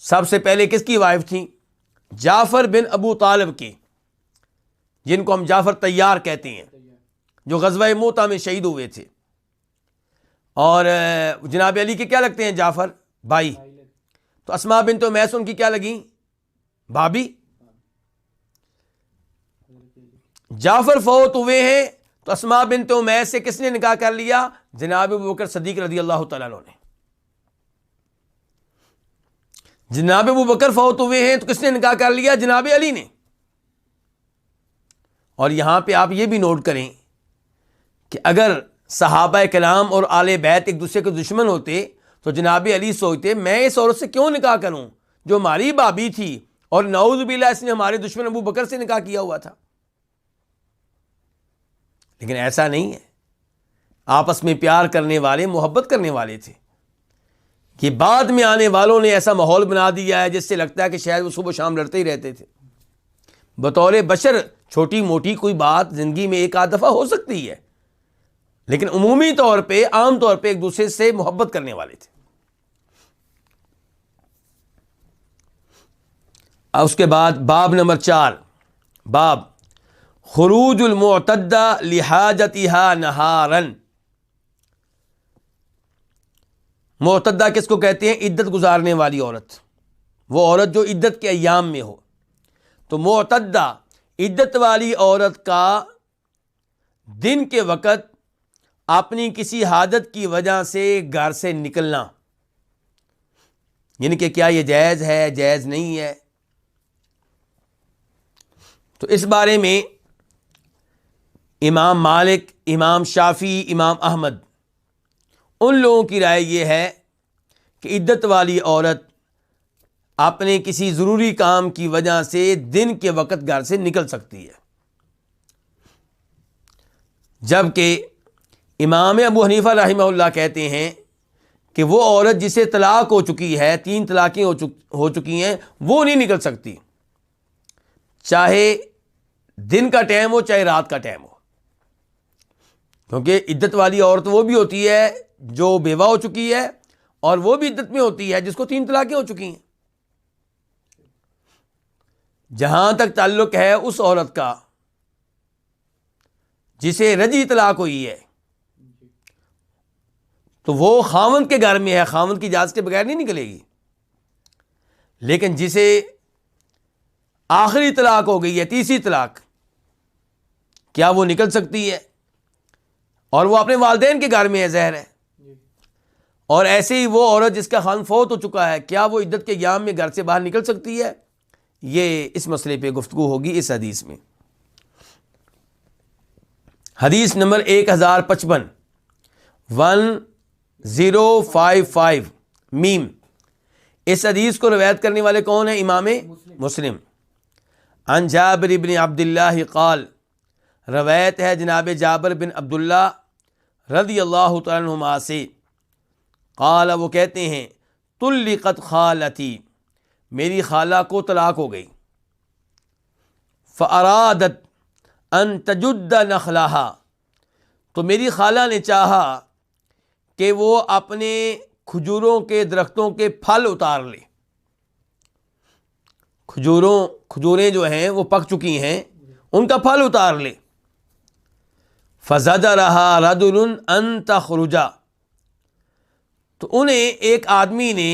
سب سے پہلے کس کی وائف تھیں؟ جعفر بن ابو طالب کی، جن کو ہم جعفر طیار کہتے ہیں، جو غزوہ موتہ میں شہید ہوئے تھے۔ اور جناب علی کے کیا لگتے ہیں؟ جعفر بھائی۔ تو اسماء بنت امیس ان کی کیا لگیں؟ بھابھی۔ جعفر فوت ہوئے ہیں تو اسماء بنت امیس سے کس نے نکاح کر لیا؟ جناب ابوبکر صدیق رضی اللہ تعالیٰ عنہ نے۔ جناب ابوبکر فوت ہوئے ہیں تو کس نے نکاح کر لیا؟ جناب علی نے۔ اور یہاں پہ آپ یہ بھی نوٹ کریں کہ اگر صحابہ کرام اور آل بیت ایک دوسرے کے دشمن ہوتے تو جناب علی سوچتے میں اس عورت سے کیوں نکاح کروں جو ہماری بھابھی تھی اور نعوذ باللہ اس نے ہمارے دشمن ابو بکر سے نکاح کیا ہوا تھا۔ لیکن ایسا نہیں ہے، آپس میں پیار کرنے والے، محبت کرنے والے تھے۔ یہ بعد میں آنے والوں نے ایسا ماحول بنا دیا ہے جس سے لگتا ہے کہ شاید وہ صبح و شام لڑتے ہی رہتے تھے۔ بطور بشر چھوٹی موٹی کوئی بات زندگی میں ایک آدھ دفعہ ہو سکتی ہے، لیکن عمومی طور پہ، عام طور پہ ایک دوسرے سے محبت کرنے والے تھے۔ اس کے بعد باب نمبر 4، باب خروج المعتدہ لحاجتها نہارا۔ معتدہ کس کو کہتے ہیں؟ عدت گزارنے والی عورت، وہ عورت جو عدت کے ایام میں ہو۔ تو معتدہ عدت والی عورت کا دن کے وقت اپنی کسی حاجت کی وجہ سے گھر سے نکلنا، یعنی کہ کیا یہ جائز ہے، جائز نہیں ہے؟ تو اس بارے میں امام مالک، امام شافعی، امام احمد، ان لوگوں کی رائے یہ ہے کہ عدت والی عورت اپنے کسی ضروری کام کی وجہ سے دن کے وقت گھر سے نکل سکتی ہے، جبکہ امام ابو حنیفہ رحمہ اللہ کہتے ہیں کہ وہ عورت جسے طلاق ہو چکی ہے، 3 طلاقیں ہو چکی ہیں، وہ نہیں نکل سکتی، چاہے دن کا ٹائم ہو چاہے رات کا ٹائم ہو، کیونکہ عدت والی عورت وہ بھی ہوتی ہے جو بیوہ ہو چکی ہے، اور وہ بھی عدت میں ہوتی ہے جس کو 3 طلاقیں ہو چکی ہیں۔ جہاں تک تعلق ہے اس عورت کا جسے رجعی طلاق ہوئی ہے تو وہ خاوند کے گھر میں ہے، خاوند کی اجازت کے بغیر نہیں نکلے گی، لیکن جسے آخری طلاق ہو گئی ہے، تیسری طلاق، کیا وہ نکل سکتی ہے؟ اور وہ اپنے والدین کے گھر میں ہے، ظاہر ہے۔ اور ایسے ہی وہ عورت جس کا خاوند فوت ہو چکا ہے، کیا وہ عدت کے ایام میں گھر سے باہر نکل سکتی ہے؟ یہ اس مسئلے پہ گفتگو ہوگی اس حدیث میں۔ حدیث نمبر 1055 1055 میم، اس حدیث کو روایت کرنے والے کون ہیں؟ امام مسلم۔ عن جابر بن عبداللہ قال، روایت ہے جناب جابر بن عبداللہ رضی اللہ تعالیٰ عنہما سے، قال وہ کہتے ہیں طلقت خالتی، میری خالہ کو طلاق ہو گئی، فارادت ان تجد نخلہا، تو میری خالہ نے چاہا کہ وہ اپنے کھجوروں کے درختوں کے پھل اتار لے، کھجوریں جو ہیں وہ پک چکی ہیں، ان کا پھل اتار لے۔ فزجرہا رجل ان تخرج، تو انہیں ایک آدمی نے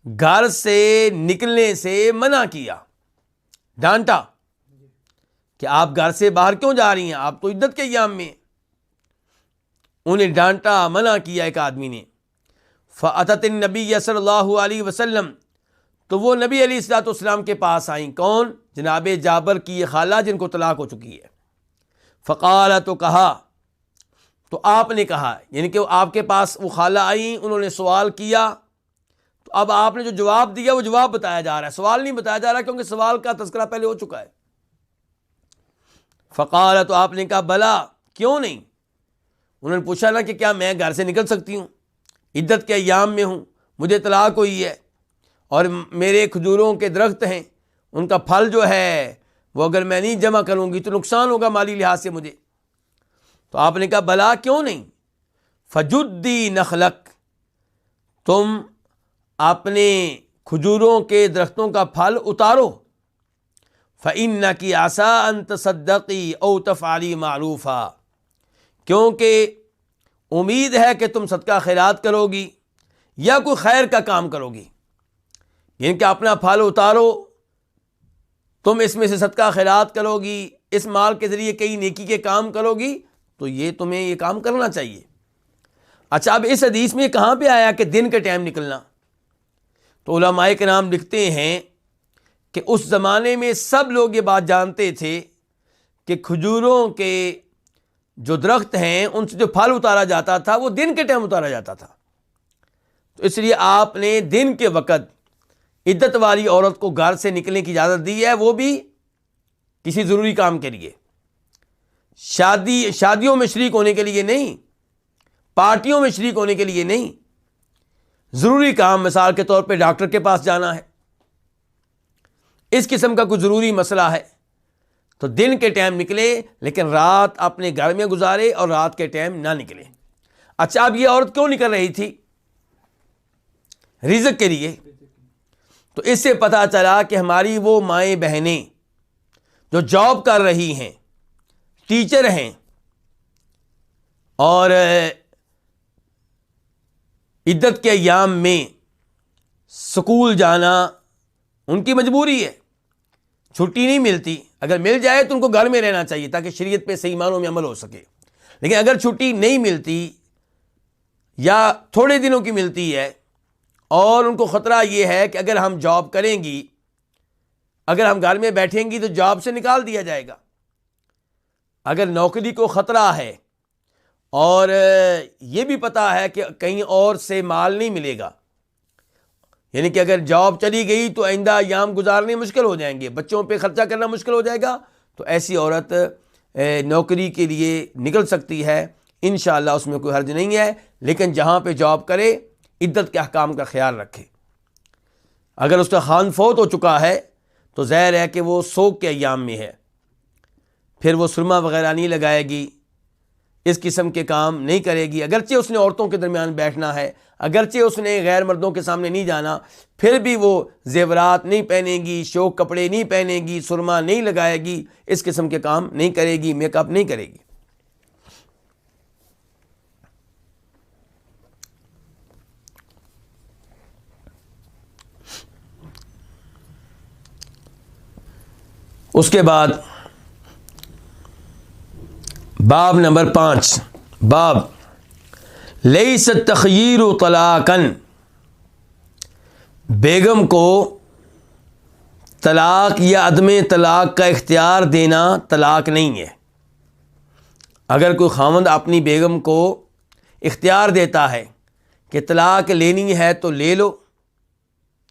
گھر سے نکلنے سے منع کیا، ڈانٹا کہ آپ گھر سے باہر کیوں جا رہی ہیں، آپ تو عدت کے ایام میں ہیں۔ انہیں ڈانٹا، منع کیا ایک آدمی نے۔ فأتت النبی صلی اللہ علیہ وسلم، تو وہ نبی علیہ الصلوۃ والسلام کے پاس آئیں، کون؟ جناب جابر کی یہ خالہ جن کو طلاق ہو چکی ہے۔ فقال، تو کہا، تو آپ نے کہا، یعنی کہ آپ کے پاس وہ خالہ آئیں، انہوں نے سوال کیا، تو اب آپ نے جو جواب دیا وہ جواب بتایا جا رہا ہے، سوال نہیں بتایا جا رہا کیونکہ سوال کا تذکرہ پہلے ہو چکا ہے۔ فقال، تو آپ نے کہا بلا، کیوں نہیں؟ انہوں نے پوچھا نا کہ کیا میں گھر سے نکل سکتی ہوں، عدت کے ایام میں ہوں، مجھے طلاق ہوئی ہے اور میرے کھجوروں کے درخت ہیں، ان کا پھل جو ہے وہ اگر میں نہیں جمع کروں گی تو نقصان ہوگا مالی لحاظ سے مجھے۔ تو آپ نے کہا بلا، کیوں نہیں؟ فجدی نخلک، تم اپنے کھجوروں کے درختوں کا پھل اتارو، فإنکی عسیٰ ان تصدقی او تفعلی معروفا، کیونکہ امید ہے کہ تم صدقہ خیرات کرو گی یا کوئی خیر کا کام کرو گی، یعنی کہ اپنا پھل اتارو، تم اس میں سے صدقہ خیرات کرو گی، اس مال کے ذریعے کئی نیکی کے کام کرو گی، تو یہ تمہیں یہ کام کرنا چاہیے۔ اچھا، اب اس حدیث میں کہاں پہ آیا کہ دن کے ٹائم نکلنا؟ تو علماء کرام لکھتے ہیں کہ اس زمانے میں سب لوگ یہ بات جانتے تھے کہ کھجوروں کے جو درخت ہیں ان سے جو پھل اتارا جاتا تھا وہ دن کے ٹائم اتارا جاتا تھا، تو اس لیے آپ نے دن کے وقت عدت والی عورت کو گھر سے نکلنے کی اجازت دی ہے، وہ بھی کسی ضروری کام کے لیے، شادیوں میں شریک ہونے کے لیے نہیں، پارٹیوں میں شریک ہونے کے لیے نہیں، ضروری کام، مثال کے طور پہ ڈاکٹر کے پاس جانا ہے، اس قسم کا کوئی ضروری مسئلہ ہے تو دن کے ٹائم نکلے، لیکن رات اپنے گھر میں گزارے اور رات کے ٹائم نہ نکلے۔ اچھا، اب یہ عورت کیوں نکل رہی تھی؟ رزق کے لیے۔ تو اس سے پتہ چلا کہ ہماری وہ مائیں بہنیں جو جاب کر رہی ہیں، ٹیچر ہیں اور عدت کے ایام میں سکول جانا ان کی مجبوری ہے، چھٹی نہیں ملتی، اگر مل جائے تو ان کو گھر میں رہنا چاہیے تاکہ شریعت پہ صحیح معنوں میں عمل ہو سکے، لیکن اگر چھٹی نہیں ملتی یا تھوڑے دنوں کی ملتی ہے اور ان کو خطرہ یہ ہے کہ اگر ہم جاب کریں گی، اگر ہم گھر میں بیٹھیں گی تو جاب سے نکال دیا جائے گا، اگر نوکری کو خطرہ ہے اور یہ بھی پتہ ہے کہ کہیں اور سے مال نہیں ملے گا، یعنی کہ اگر جاب چلی گئی تو آئندہ ایام گزارنے مشکل ہو جائیں گے، بچوں پہ خرچہ کرنا مشکل ہو جائے گا، تو ایسی عورت نوکری کے لیے نکل سکتی ہے، انشاءاللہ اس میں کوئی حرج نہیں ہے، لیکن جہاں پہ جاب کرے عدت کے احکام کا خیال رکھے۔ اگر اس کا خان فوت ہو چکا ہے تو ظاہر ہے کہ وہ سوگ کے ایام میں ہے، پھر وہ سرما وغیرہ نہیں لگائے گی، اس قسم کے کام نہیں کرے گی، اگرچہ اس نے عورتوں کے درمیان بیٹھنا ہے، اگرچہ اس نے غیر مردوں کے سامنے نہیں جانا، پھر بھی وہ زیورات نہیں پہنے گی، شوق کپڑے نہیں پہنے گی، سرما نہیں لگائے گی، اس قسم کے کام نہیں کرے گی، میک اپ نہیں کرے گی۔ اس کے بعد باب نمبر 5، باب لیس التخییر طلاقا، بیگم کو طلاق یا عدم طلاق کا اختیار دینا طلاق نہیں ہے۔ اگر کوئی خاوند اپنی بیگم کو اختیار دیتا ہے کہ طلاق لینی ہے تو لے لو،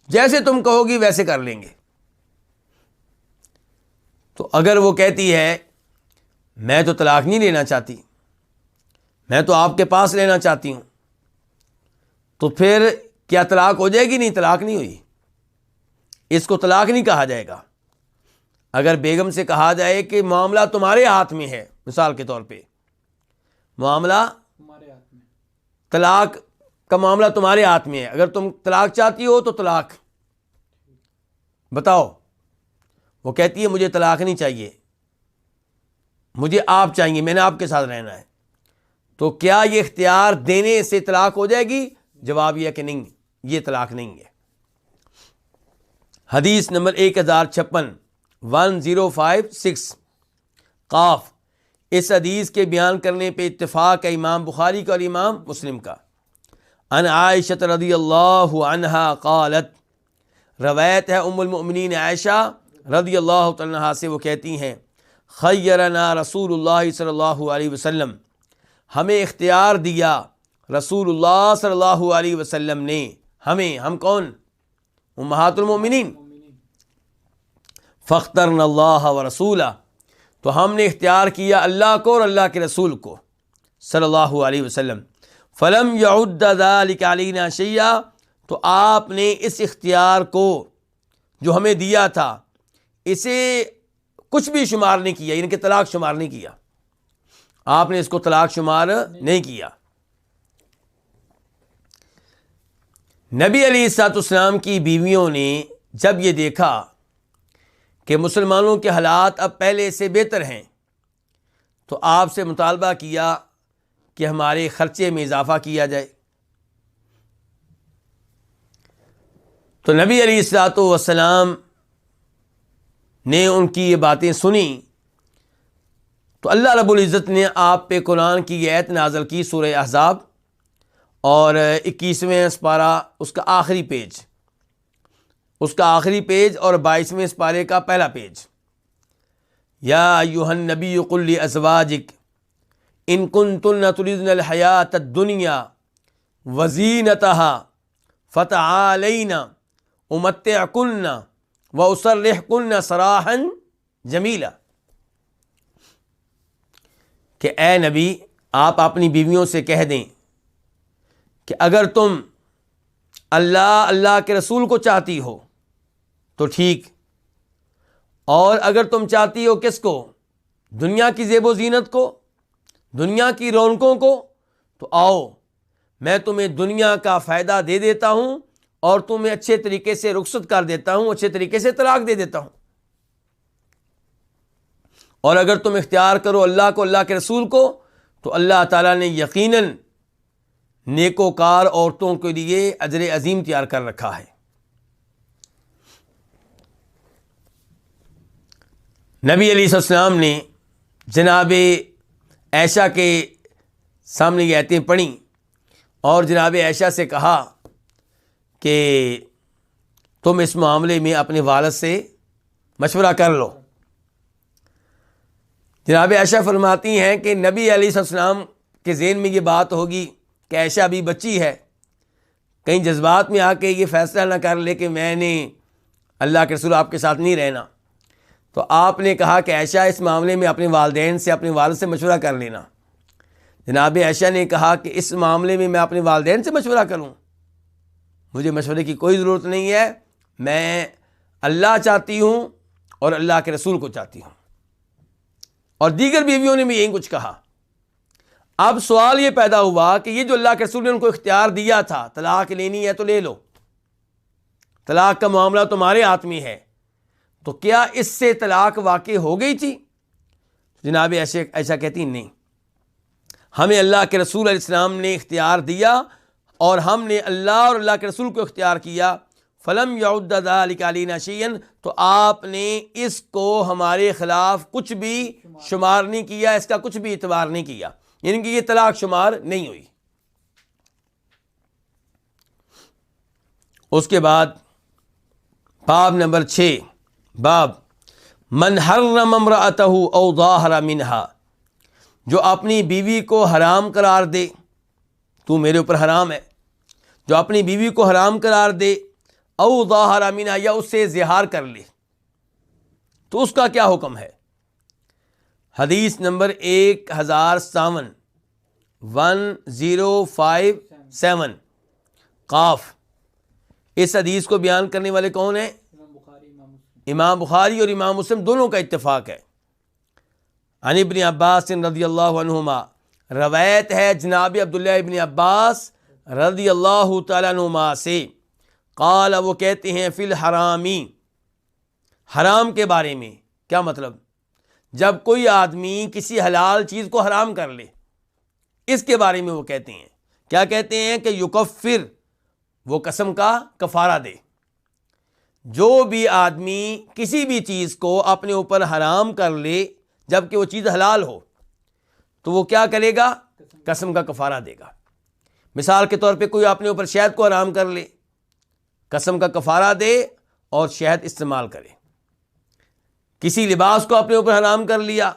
جیسے تم کہو گی ویسے کر لیں گے۔ تو اگر وہ کہتی ہے میں تو طلاق نہیں لینا چاہتی، میں تو آپ کے پاس لینا چاہتی ہوں، تو پھر کیا طلاق ہو جائے گی؟ نہیں، طلاق نہیں ہوئی، اس کو طلاق نہیں کہا جائے گا۔ اگر بیگم سے کہا جائے کہ معاملہ تمہارے ہاتھ میں ہے، مثال کے طور پہ معاملہ طلاق کا معاملہ تمہارے ہاتھ میں ہے، اگر تم طلاق چاہتی ہو تو طلاق بتاؤ، وہ کہتی ہے مجھے طلاق نہیں چاہیے، مجھے آپ چاہیے، میں نے آپ کے ساتھ رہنا ہے، تو کیا یہ اختیار دینے سے طلاق ہو جائے گی؟ جواب یہ کہ نہیں، یہ طلاق نہیں ہے۔ حدیث نمبر 1056 1056 قاف، اس حدیث کے بیان کرنے پہ اتفاق ہے امام بخاری کا اور امام مسلم کا۔ ان عائشہ رضی اللہ عنہا قالت، روایت ہے ام المؤمنین عائشہ رضی اللہ عنہا سے، وہ کہتی ہیں خیرنا رسول اللہ صلی اللہ علیہ وسلم، ہمیں اختیار دیا رسول اللہ صلی اللہ علیہ وسلم نے ہمیں، ہم کون؟ امہات المؤمنین۔ فاخترنا اللہ ورسولہ، تو ہم نے اختیار کیا اللہ کو اور اللہ کے رسول کو صلی اللہ علیہ وسلم۔ فلم يعد ذلك علينا شيئا، تو آپ نے اس اختیار کو جو ہمیں دیا تھا اسے کچھ بھی شمار نہیں کیا، یعنی کہ طلاق شمار نہیں کیا، آپ نے اس کو طلاق شمار نہیں کیا۔ نبی علیہ الصلوۃ والسلام کی بیویوں نے جب یہ دیکھا کہ مسلمانوں کے حالات اب پہلے سے بہتر ہیں، تو آپ سے مطالبہ کیا کہ ہمارے خرچے میں اضافہ کیا جائے۔ تو نبی علیہ الصلوۃ والسلام نے ان کی یہ باتیں سنی، تو اللہ رب العزت نے آپ پہ قرآن کی یہ آیت نازل کی، سورہ احزاب اور 21ویں سپارہ اس کا آخری پیج اور 22ویں سپارے کا پہلا پیج۔ یا ایھا النبی قل لازواجک ان کنتن تردن الحیاۃ الدنیا وزینتها فتعالین امتعکن واسرحکن سراحا جمیلا، کہ اے نبی آپ اپنی بیویوں سے کہہ دیں کہ اگر تم اللہ کے رسول کو چاہتی ہو تو ٹھیک، اور اگر تم چاہتی ہو کس کو؟ دنیا کی زیب و زینت کو، دنیا کی رونقوں کو، تو آؤ میں تمہیں دنیا کا فائدہ دے دیتا ہوں اور تمہیں اچھے طریقے سے رخصت کر دیتا ہوں، اچھے طریقے سے طلاق دے دیتا ہوں۔ اور اگر تم اختیار کرو اللہ کو، اللہ کے رسول کو، تو اللہ تعالیٰ نے یقیناً نیکوکار عورتوں کے لیے اجر عظیم تیار کر رکھا ہے۔ نبی علیہ السلام نے جناب عائشہ کے سامنے یہ آیتیں پڑھیں اور جناب عائشہ سے کہا کہ تم اس معاملے میں اپنے والد سے مشورہ کر لو۔ جناب عائشہ فرماتی ہیں کہ نبی علیہ السلام کے ذہن میں یہ بات ہوگی کہ عائشہ ابھی بچی ہے، کہیں جذبات میں آ کے یہ فیصلہ نہ کر لے کہ میں نے اللہ کے رسول آپ کے ساتھ نہیں رہنا، تو آپ نے کہا کہ عائشہ اس معاملے میں اپنے والدین سے، اپنے والد سے مشورہ کر لینا۔ جناب عائشہ نے کہا کہ اس معاملے میں اپنے والدین سے مشورہ کروں؟ مجھے مشورے کی کوئی ضرورت نہیں ہے، میں اللہ چاہتی ہوں اور اللہ کے رسول کو چاہتی ہوں۔ اور دیگر بیویوں نے بھی یہی کچھ کہا۔ اب سوال یہ پیدا ہوا کہ یہ جو اللہ کے رسول نے ان کو اختیار دیا تھا، طلاق لینی ہے تو لے لو، طلاق کا معاملہ تمہارے ہاتھ میں ہے، تو کیا اس سے طلاق واقع ہو گئی تھی؟ جناب ایسا کہتی نہیں، ہمیں اللہ کے رسول علیہ السلام نے اختیار دیا اور ہم نے اللہ اور اللہ کے رسول کو اختیار کیا۔ فلم يعد ذلك علينا شيئا، تو آپ نے اس کو ہمارے خلاف کچھ بھی شمار نہیں کیا، اس کا کچھ بھی اعتبار نہیں کیا، یعنی کہ یہ طلاق شمار نہیں ہوئی۔ اس کے بعد باب نمبر 6، باب من حرم امرأته او ظاہر منها، جو اپنی بیوی کو حرام قرار دے، تو میرے اوپر حرام ہے، جو اپنی بیوی کو حرام قرار دے او ظاہر منہا یا اس سے زہار کر لے تو اس کا کیا حکم ہے؟ حدیث نمبر 1057 قاف. اس حدیث کو بیان کرنے والے کون ہیں؟ امام بخاری اور امام مسلم دونوں کا اتفاق ہے. عن ابن عباس رضی اللہ عنہما، روایت ہے جناب عبداللہ ابن عباس رضی اللہ تعالیٰ عنہما سے، قال وہ کہتے ہیں فی الحرامی، حرام کے بارے میں. کیا مطلب؟ جب کوئی آدمی کسی حلال چیز کو حرام کر لے، اس کے بارے میں وہ کہتے ہیں. کیا کہتے ہیں؟ کہ یکفر، وہ قسم کا کفارہ دے. جو بھی آدمی کسی بھی چیز کو اپنے اوپر حرام کر لے جب کہ وہ چیز حلال ہو تو وہ کیا کرے گا؟ قسم کا کفارہ دے گا. مثال کے طور پہ کوئی اپنے اوپر شہد کو حرام کر لے، قسم کا کفارہ دے اور شہد استعمال کرے. کسی لباس کو اپنے اوپر حرام کر لیا،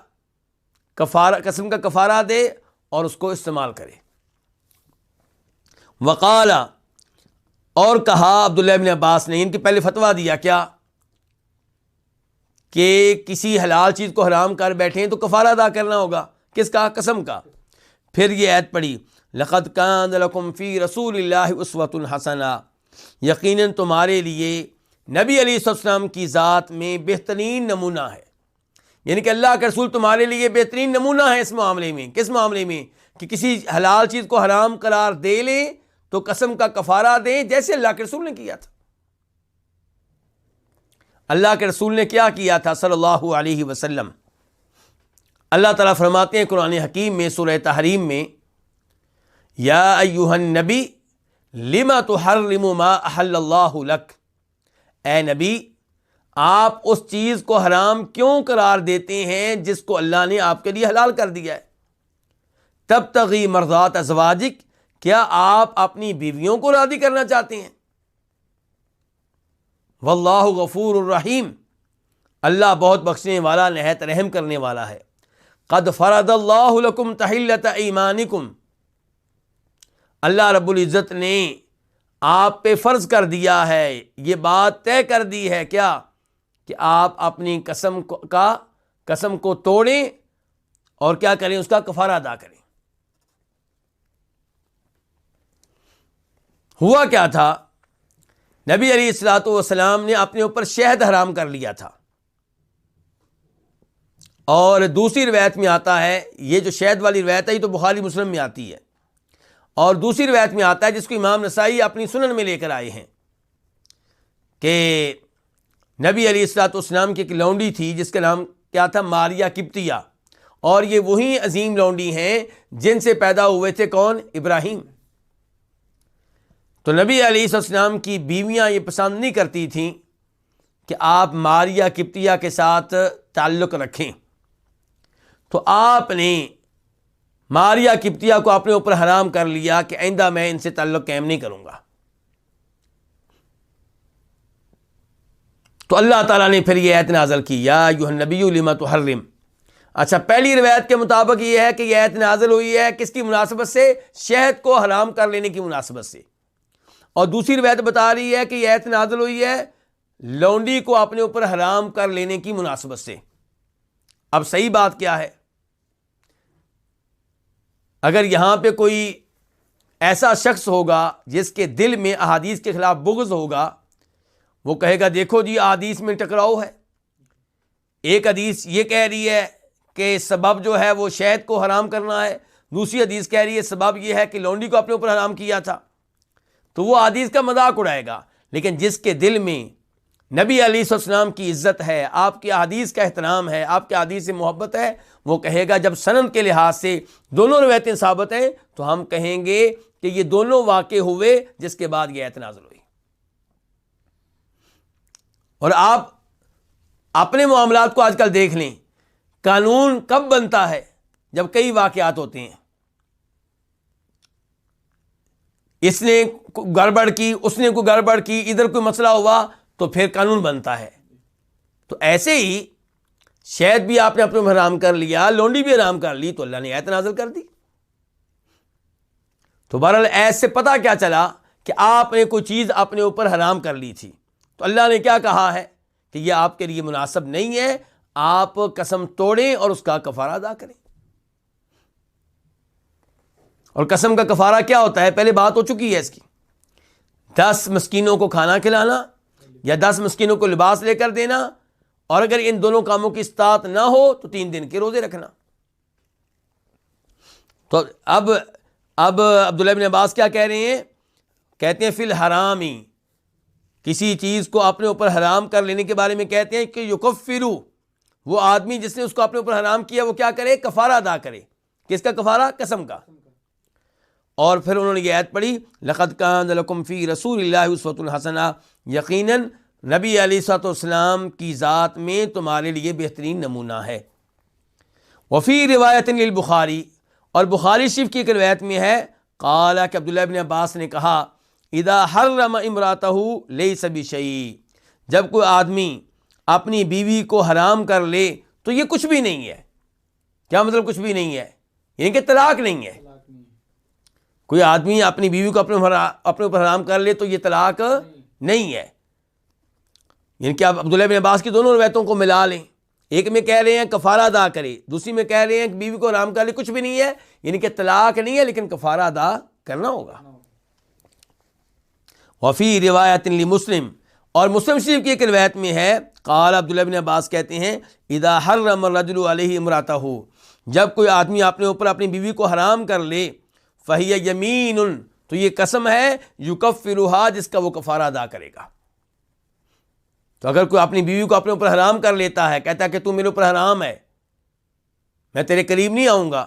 قسم کا کفارہ دے اور اس کو استعمال کرے. وقال، اور کہا عبداللہ ابن عباس نے، ان کے پہلے فتویٰ دیا کیا کہ کسی حلال چیز کو حرام کر بیٹھیں تو کفارہ ادا کرنا ہوگا. کس کا؟ قسم کا. پھر یہ آیت پڑھی، لقد کان لکم فی رسول اللہ اسوۃ حسنہ، یقیناً تمہارے لیے نبی علیہ السلام کی ذات میں بہترین نمونہ ہے. یعنی کہ اللہ کے رسول تمہارے لیے بہترین نمونہ ہے اس معاملے میں. کس معاملے میں؟ کہ کسی حلال چیز کو حرام قرار دے لیں تو قسم کا کفارہ دیں، جیسے اللہ کے رسول نے کیا تھا. اللہ کے رسول نے کیا کیا تھا صلی اللہ علیہ وسلم؟ اللہ تعالیٰ فرماتے ہیں قرآن حکیم میں سورہ تحریم میں، یا ایہا النبی لما تحرم ما احل اللہ لک، اے نبی آپ اس چیز کو حرام کیوں قرار دیتے ہیں جس کو اللہ نے آپ کے لیے حلال کر دیا ہے. تبتغی مرضات ازواجک، کیا آپ اپنی بیویوں کو راضی کرنا چاہتے ہیں؟ واللہ غفور الرحیم، اللہ بہت بخشنے والا نہایت رحم کرنے والا ہے. قد فرض اللہ لکم تحلۃ ایمانکم، اللہ رب العزت نے آپ پہ فرض کر دیا ہے، یہ بات طے کر دی ہے کیا؟ کہ آپ اپنی قسم کو توڑیں اور کیا کریں؟ اس کا کفارہ ادا کریں. ہوا کیا تھا؟ نبی علیہ الصلوۃ والسلام نے اپنے اوپر شہد حرام کر لیا تھا. اور دوسری روایت میں آتا ہے، یہ جو شہد والی روایت ہے یہ تو بخاری مسلم میں آتی ہے، اور دوسری روایت میں آتا ہے جس کو امام نسائی اپنی سنن میں لے کر آئے ہیں، کہ نبی علیہ الصلوۃ والسلام کی ایک لونڈی تھی جس کا نام کیا تھا؟ ماریہ قبطیہ، اور یہ وہی عظیم لونڈی ہیں جن سے پیدا ہوئے تھے کون؟ ابراہیم. تو نبی علیہ السلام کی بیویاں یہ پسند نہیں کرتی تھیں کہ آپ ماریہ قبطیہ کے ساتھ تعلق رکھیں، تو آپ نے ماریہ قبطیہ کو اپنے اوپر حرام کر لیا کہ آئندہ میں ان سے تعلق قائم نہیں کروں گا. تو اللہ تعالیٰ نے پھر یہ آیت نازل کی، یا ایھا النبی لما تحرم. اچھا، پہلی روایت کے مطابق یہ ہے کہ یہ آیت نازل ہوئی ہے کس کی مناسبت سے؟ شہد کو حرام کر لینے کی مناسبت سے. اور دوسری روایت بتا رہی ہے کہ یہ آیت نازل ہوئی ہے لونڈی کو اپنے اوپر حرام کر لینے کی مناسبت سے. اب صحیح بات کیا ہے؟ اگر یہاں پہ کوئی ایسا شخص ہوگا جس کے دل میں احادیث کے خلاف بغض ہوگا، وہ کہے گا دیکھو جی احادیث میں ٹکراؤ ہے، ایک حدیث یہ کہہ رہی ہے کہ سبب جو ہے وہ شہد کو حرام کرنا ہے، دوسری حدیث کہہ رہی ہے سبب یہ ہے کہ لونڈی کو اپنے اوپر حرام کیا تھا، تو وہ حدیث کا مذاق اڑائے گا. لیکن جس کے دل میں نبی علیہ السلام کی عزت ہے، آپ کی احادیث کا احترام ہے، آپ کے احادیث سے محبت ہے، وہ کہے گا جب سند کے لحاظ سے دونوں روایتیں ثابت ہیں تو ہم کہیں گے کہ یہ دونوں واقع ہوئے جس کے بعد یہ آیت نازل ہوئی. اور آپ اپنے معاملات کو آج کل دیکھ لیں، قانون کب بنتا ہے؟ جب کئی واقعات ہوتے ہیں، اس نے گڑبڑ کی، اس نے کوئی گڑبڑ کی، ادھر کوئی مسئلہ ہوا تو پھر قانون بنتا ہے. تو ایسے ہی شہد بھی آپ نے اپنے میں حرام کر لیا، لونڈی بھی حرام کر لی، تو اللہ نے آیت نازل کر دی. تو بہرحال ایسے پتہ کیا چلا کہ آپ نے کوئی چیز اپنے اوپر حرام کر لی تھی، تو اللہ نے کیا کہا ہے کہ یہ آپ کے لیے مناسب نہیں ہے، آپ قسم توڑیں اور اس کا کفارہ ادا کریں۔ اور قسم کا کفارہ کیا ہوتا ہے؟ پہلے بات ہو چکی ہے اس کی، 10 مسکینوں کو کھانا کھلانا یا 10 مسکینوں کو لباس لے کر دینا، اور اگر ان دونوں کاموں کی استطاعت نہ ہو تو 3 دن کے روزے رکھنا۔ تو اب عبداللہ بن عباس کیا کہہ رہے ہیں؟ کہتے ہیں فی الحرامی، کسی چیز کو اپنے اوپر حرام کر لینے کے بارے میں کہتے ہیں کہ یکفرو، وہ آدمی جس نے اس کو اپنے اوپر حرام کیا وہ کیا کرے؟ کفارہ ادا کرے۔ کس کا کفارہ؟ قسم کا۔ اور پھر انہوں نے یہ آیت پڑھی لقد کان لکم فی رسول اللہ اسوۃ حسنہ، یقیناً نبی علیہ الصلوۃ والسلام کی ذات میں تمہارے لیے بہترین نمونہ ہے۔ وفی روایت للبخاری، اور بخاری شریف کی ایک روایت میں ہے قال کہ عبداللہ بن عباس نے کہا اذا حرم امراتہ لیس بشیء، جب کوئی آدمی اپنی بیوی کو حرام کر لے تو یہ کچھ بھی نہیں ہے۔ کیا مطلب کچھ بھی نہیں ہے؟ یعنی کہ طلاق نہیں ہے۔ کوئی آدمی اپنی بیوی کو اپنے اوپر حرام کر لے تو یہ طلاق نہیں ہے۔ یعنی کہ آپ عبداللہ بن عباس کی دونوں روایتوں کو ملا لیں، ایک میں کہہ رہے ہیں کفارہ ادا کرے، دوسری میں کہہ رہے ہیں کہ بیوی کو حرام کر لے کچھ بھی نہیں ہے، یعنی کہ طلاق نہیں ہے لیکن کفارہ ادا کرنا ہوگا۔ وفی روایت لمسلم، اور مسلم شریف کی ایک روایت میں ہے قال عبداللہ بن عباس کہتے ہیں اذا حرم الرجل علیہ امراتہ، جب کوئی آدمی اپنے اوپر اپنی بیوی کو حرام کر لے فہی یمین، تو یہ قسم ہے یکفرھا، جس کا وہ کفارہ ادا کرے گا۔ تو اگر کوئی اپنی بیوی کو اپنے اوپر حرام کر لیتا ہے، کہتا ہے کہ تو میرے اوپر حرام ہے، میں تیرے قریب نہیں آؤں گا،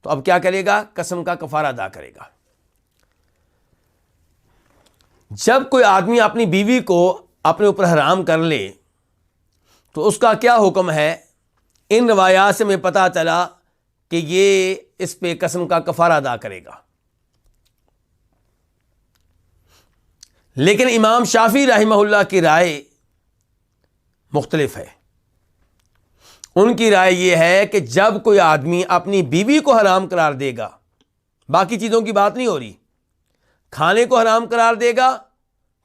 تو اب کیا کرے گا؟ قسم کا کفارہ ادا کرے گا۔ جب کوئی آدمی اپنی بیوی کو اپنے اوپر حرام کر لے تو اس کا کیا حکم ہے؟ ان روایات سے میں پتہ چلا کہ یہ اس پہ قسم کا کفارہ ادا کرے گا۔ لیکن امام شافعی رحمہ اللہ کی رائے مختلف ہے۔ ان کی رائے یہ ہے کہ جب کوئی آدمی اپنی بیوی کو حرام قرار دے گا، باقی چیزوں کی بات نہیں ہو رہی، کھانے کو حرام قرار دے گا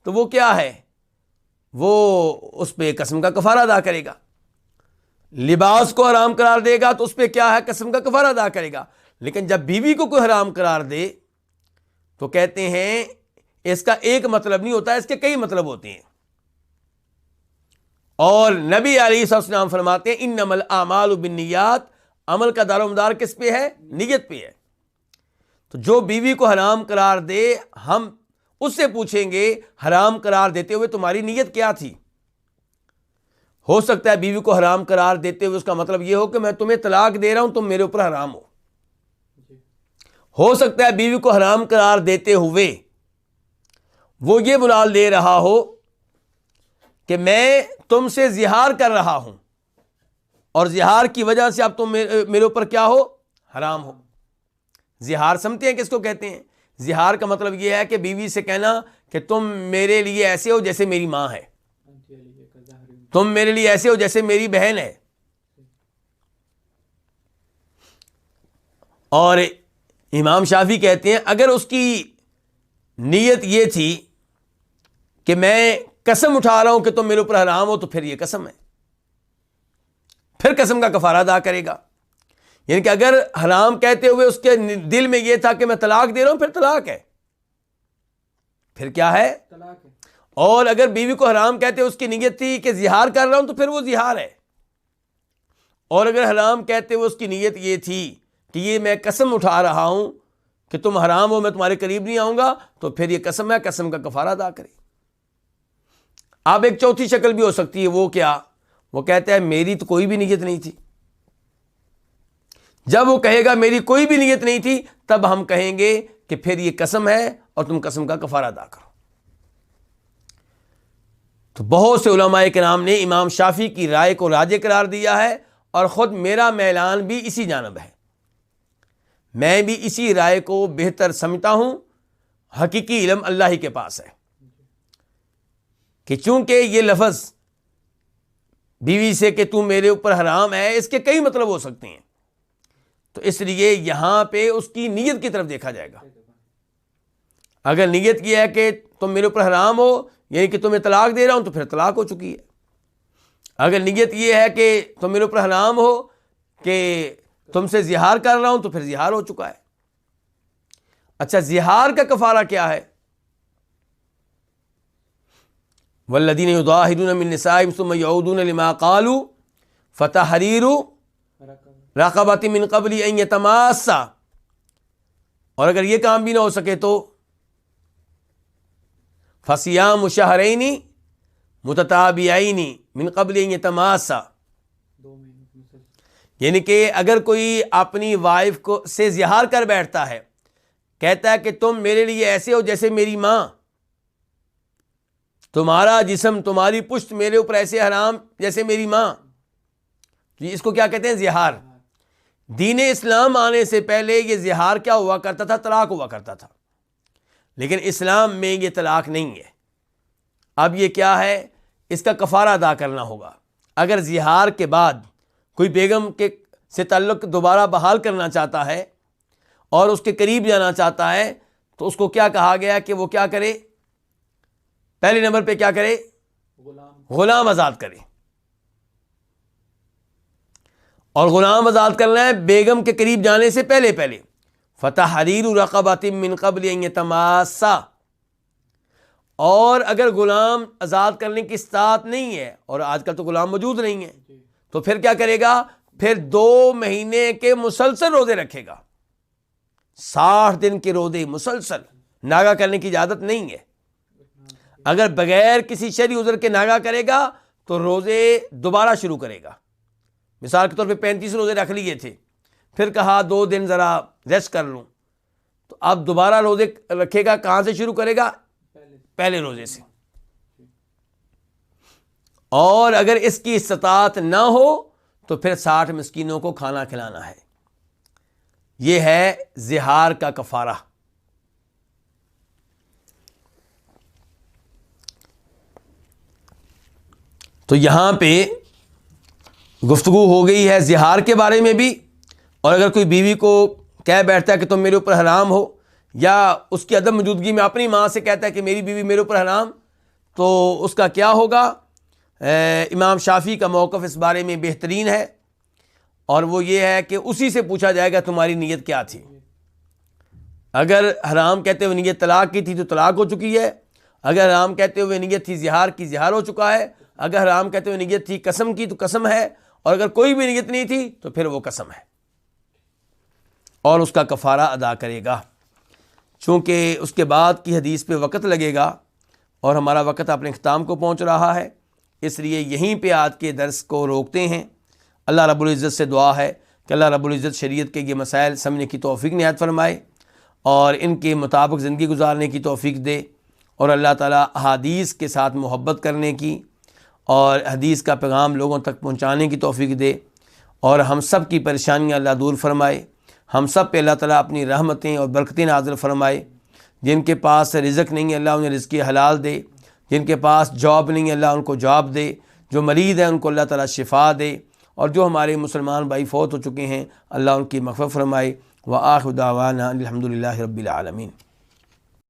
تو وہ کیا ہے؟ وہ اس پہ قسم کا کفارہ ادا کرے گا۔ لباس کو حرام قرار دے گا تو اس پہ کیا ہے؟ قسم کا کفارہ ادا کرے گا۔ لیکن جب بیوی کو کوئی حرام قرار دے تو کہتے ہیں اس کا ایک مطلب نہیں ہوتا، اس کے کئی مطلب ہوتے ہیں۔ اور نبی علیہ الصلوۃ والسلام فرماتے ہیں انما الاعمال بالنیات، عمل کا دار و مدار کس پہ ہے؟ نیت پہ ہے۔ تو جو بیوی کو حرام قرار دے، ہم اس سے پوچھیں گے حرام قرار دیتے ہوئے تمہاری نیت کیا تھی؟ ہو سکتا ہے بیوی کو حرام قرار دیتے ہوئے اس کا مطلب یہ ہو کہ میں تمہیں طلاق دے رہا ہوں، تم میرے اوپر حرام ہو سکتا ہے بیوی کو حرام قرار دیتے ہوئے وہ یہ مراد لے رہا ہو کہ میں تم سے زہار کر رہا ہوں، اور زہار کی وجہ سے اب تم میرے اوپر کیا ہو؟ حرام ہو۔ زہار سمجھتے ہیں کس کو کہتے ہیں؟ زہار کا مطلب یہ ہے کہ بیوی سے کہنا کہ تم میرے لیے ایسے ہو جیسے میری ماں ہے، تم میرے لیے ایسے ہو جیسے میری بہن ہے۔ اور امام شافعی کہتے ہیں اگر اس کی نیت یہ تھی کہ میں قسم اٹھا رہا ہوں کہ تم میرے اوپر حرام ہو، تو پھر یہ قسم ہے، پھر قسم کا کفارہ ادا کرے گا۔ یعنی کہ اگر حرام کہتے ہوئے اس کے دل میں یہ تھا کہ میں طلاق دے رہا ہوں، پھر طلاق ہے، پھر کیا ہے؟ طلاق ہے۔ اور اگر بیوی کو حرام کہتے ہوئے اس کی نیت تھی کہ زہار کر رہا ہوں، تو پھر وہ زہار ہے۔ اور اگر حرام کہتے ہوئے اس کی نیت یہ تھی کہ یہ میں قسم اٹھا رہا ہوں کہ تم حرام ہو، میں تمہارے قریب نہیں آؤں گا، تو پھر یہ قسم ہے، قسم کا کفارہ ادا کرے۔ اب ایک چوتھی شکل بھی ہو سکتی ہے، وہ کیا؟ وہ کہتا ہے میری تو کوئی بھی نیت نہیں تھی۔ جب وہ کہے گا میری کوئی بھی نیت نہیں تھی، تب ہم کہیں گے کہ پھر یہ قسم ہے اور تم قسم کا کفارہ ادا کرو۔ تو بہت سے علماء کرام نے امام شافعی کی رائے کو راجح قرار دیا ہے، اور خود میرا میلان بھی اسی جانب ہے۔ میں بھی اسی رائے کو بہتر سمجھتا ہوں۔ حقیقی علم اللہ ہی کے پاس ہے کہ چونکہ یہ لفظ بیوی سے کہ تم میرے اوپر حرام ہے، اس کے کئی مطلب ہو سکتے ہیں، تو اس لیے یہاں پہ اس کی نیت کی طرف دیکھا جائے گا۔ اگر نیت یہ ہے کہ تم میرے اوپر حرام ہو، یعنی کہ تمہیں طلاق دے رہا ہوں، تو پھر طلاق ہو چکی ہے۔ اگر نیت یہ ہے کہ تم میرے اوپر حرام ہو کہ تم سے زہار کر رہا ہوں، تو پھر زہار ہو چکا ہے۔ اچھا، زہار کا کفارہ کیا ہے؟ والذین یظاہرون من نسائہم ثم یعودون لما قالوا فتحریر رقبۃ من قبل ان یتماسا، اور اگر یہ کام بھی نہ ہو سکے تو فصیام شہرین متتابعین من قبل ان یتماسا، یعنی کہ اگر کوئی اپنی وائف کو سے زہار کر بیٹھتا ہے، کہتا ہے کہ تم میرے لیے ایسے ہو جیسے میری ماں، تمہارا جسم تمہاری پشت میرے اوپر ایسے حرام جیسے میری ماں، اس کو کیا کہتے ہیں؟ زہار۔ دین اسلام آنے سے پہلے یہ زہار کیا ہوا کرتا تھا؟ طلاق ہوا کرتا تھا، لیکن اسلام میں یہ طلاق نہیں ہے۔ اب یہ کیا ہے؟ اس کا کفارہ ادا کرنا ہوگا۔ اگر زہار کے بعد کوئی بیگم کے سے تعلق دوبارہ بحال کرنا چاہتا ہے اور اس کے قریب جانا چاہتا ہے، تو اس کو کیا کہا گیا کہ وہ کیا کرے؟ پہلے نمبر پہ کیا کرے؟ غلام آزاد کرے۔ اور غلام آزاد کرنا ہے بیگم کے قریب جانے سے پہلے پہلے۔ فتحریر رقبۃ من قبل ان یتماسا، اور اگر غلام آزاد کرنے کی استطاعت نہیں ہے، اور آج کل تو غلام موجود نہیں ہے، تو پھر کیا کرے گا؟ پھر 2 مہینے کے مسلسل روزے رکھے گا، 60 دن کے روزے مسلسل، ناغہ کرنے کی اجازت نہیں ہے۔ اگر بغیر کسی شرعی عذر کے ناغہ کرے گا تو روزے دوبارہ شروع کرے گا۔ مثال کے طور پہ 35 روزے رکھ لیے تھے، پھر کہا 2 دن ذرا ریسٹ کر لوں، تو اب دوبارہ روزے رکھے گا۔ کہاں سے شروع کرے گا؟ پہلے روزے سے۔ اور اگر اس کی استطاعت نہ ہو تو پھر 60 مسکینوں کو کھانا کھلانا ہے۔ یہ ہے زہار کا کفارہ۔ تو یہاں پہ گفتگو ہو گئی ہے زہار کے بارے میں بھی، اور اگر کوئی بیوی کو کہہ بیٹھتا ہے کہ تم میرے اوپر حرام ہو، یا اس کی عدم موجودگی میں اپنی ماں سے کہتا ہے کہ میری بیوی میرے اوپر حرام، تو اس کا کیا ہوگا؟ امام شافعی کا موقف اس بارے میں بہترین ہے، اور وہ یہ ہے کہ اسی سے پوچھا جائے گا تمہاری نیت کیا تھی۔ اگر حرام کہتے ہوئے نیت طلاق کی تھی تو طلاق ہو چکی ہے، اگر حرام کہتے ہوئے نیت تھی زہار کی، زہار ہو چکا ہے، اگر حرام کہتے ہوئے نیت تھی قسم کی تو قسم ہے، اور اگر کوئی بھی نیت نہیں تھی تو پھر وہ قسم ہے، اور اس کا کفارہ ادا کرے گا۔ چونکہ اس کے بعد کی حدیث پہ وقت لگے گا اور ہمارا وقت اپنے اختتام کو پہنچ رہا ہے، اس لیے یہیں پہ آج کے درس کو روکتے ہیں۔ اللہ رب العزت سے دعا ہے کہ اللہ رب العزت شریعت کے یہ مسائل سمجھنے کی توفیق عنایت فرمائے اور ان کے مطابق زندگی گزارنے کی توفیق دے، اور اللہ تعالیٰ احادیث کے ساتھ محبت کرنے کی اور حدیث کا پیغام لوگوں تک پہنچانے کی توفیق دے، اور ہم سب کی پریشانیاں اللہ دور فرمائے۔ ہم سب پہ اللہ تعالیٰ اپنی رحمتیں اور برکتیں نازل فرمائے۔ جن کے پاس رزق نہیں ہے اللہ انہیں رزق حلال دے، جن کے پاس جاب نہیں ہے اللہ ان کو جاب دے، جو مریض ہیں ان کو اللہ تعالیٰ شفا دے، اور جو ہمارے مسلمان بھائی فوت ہو چکے ہیں اللہ ان کی مغفرت فرمائے۔ وآخر دعوانا الحمد للہ رب العالمین۔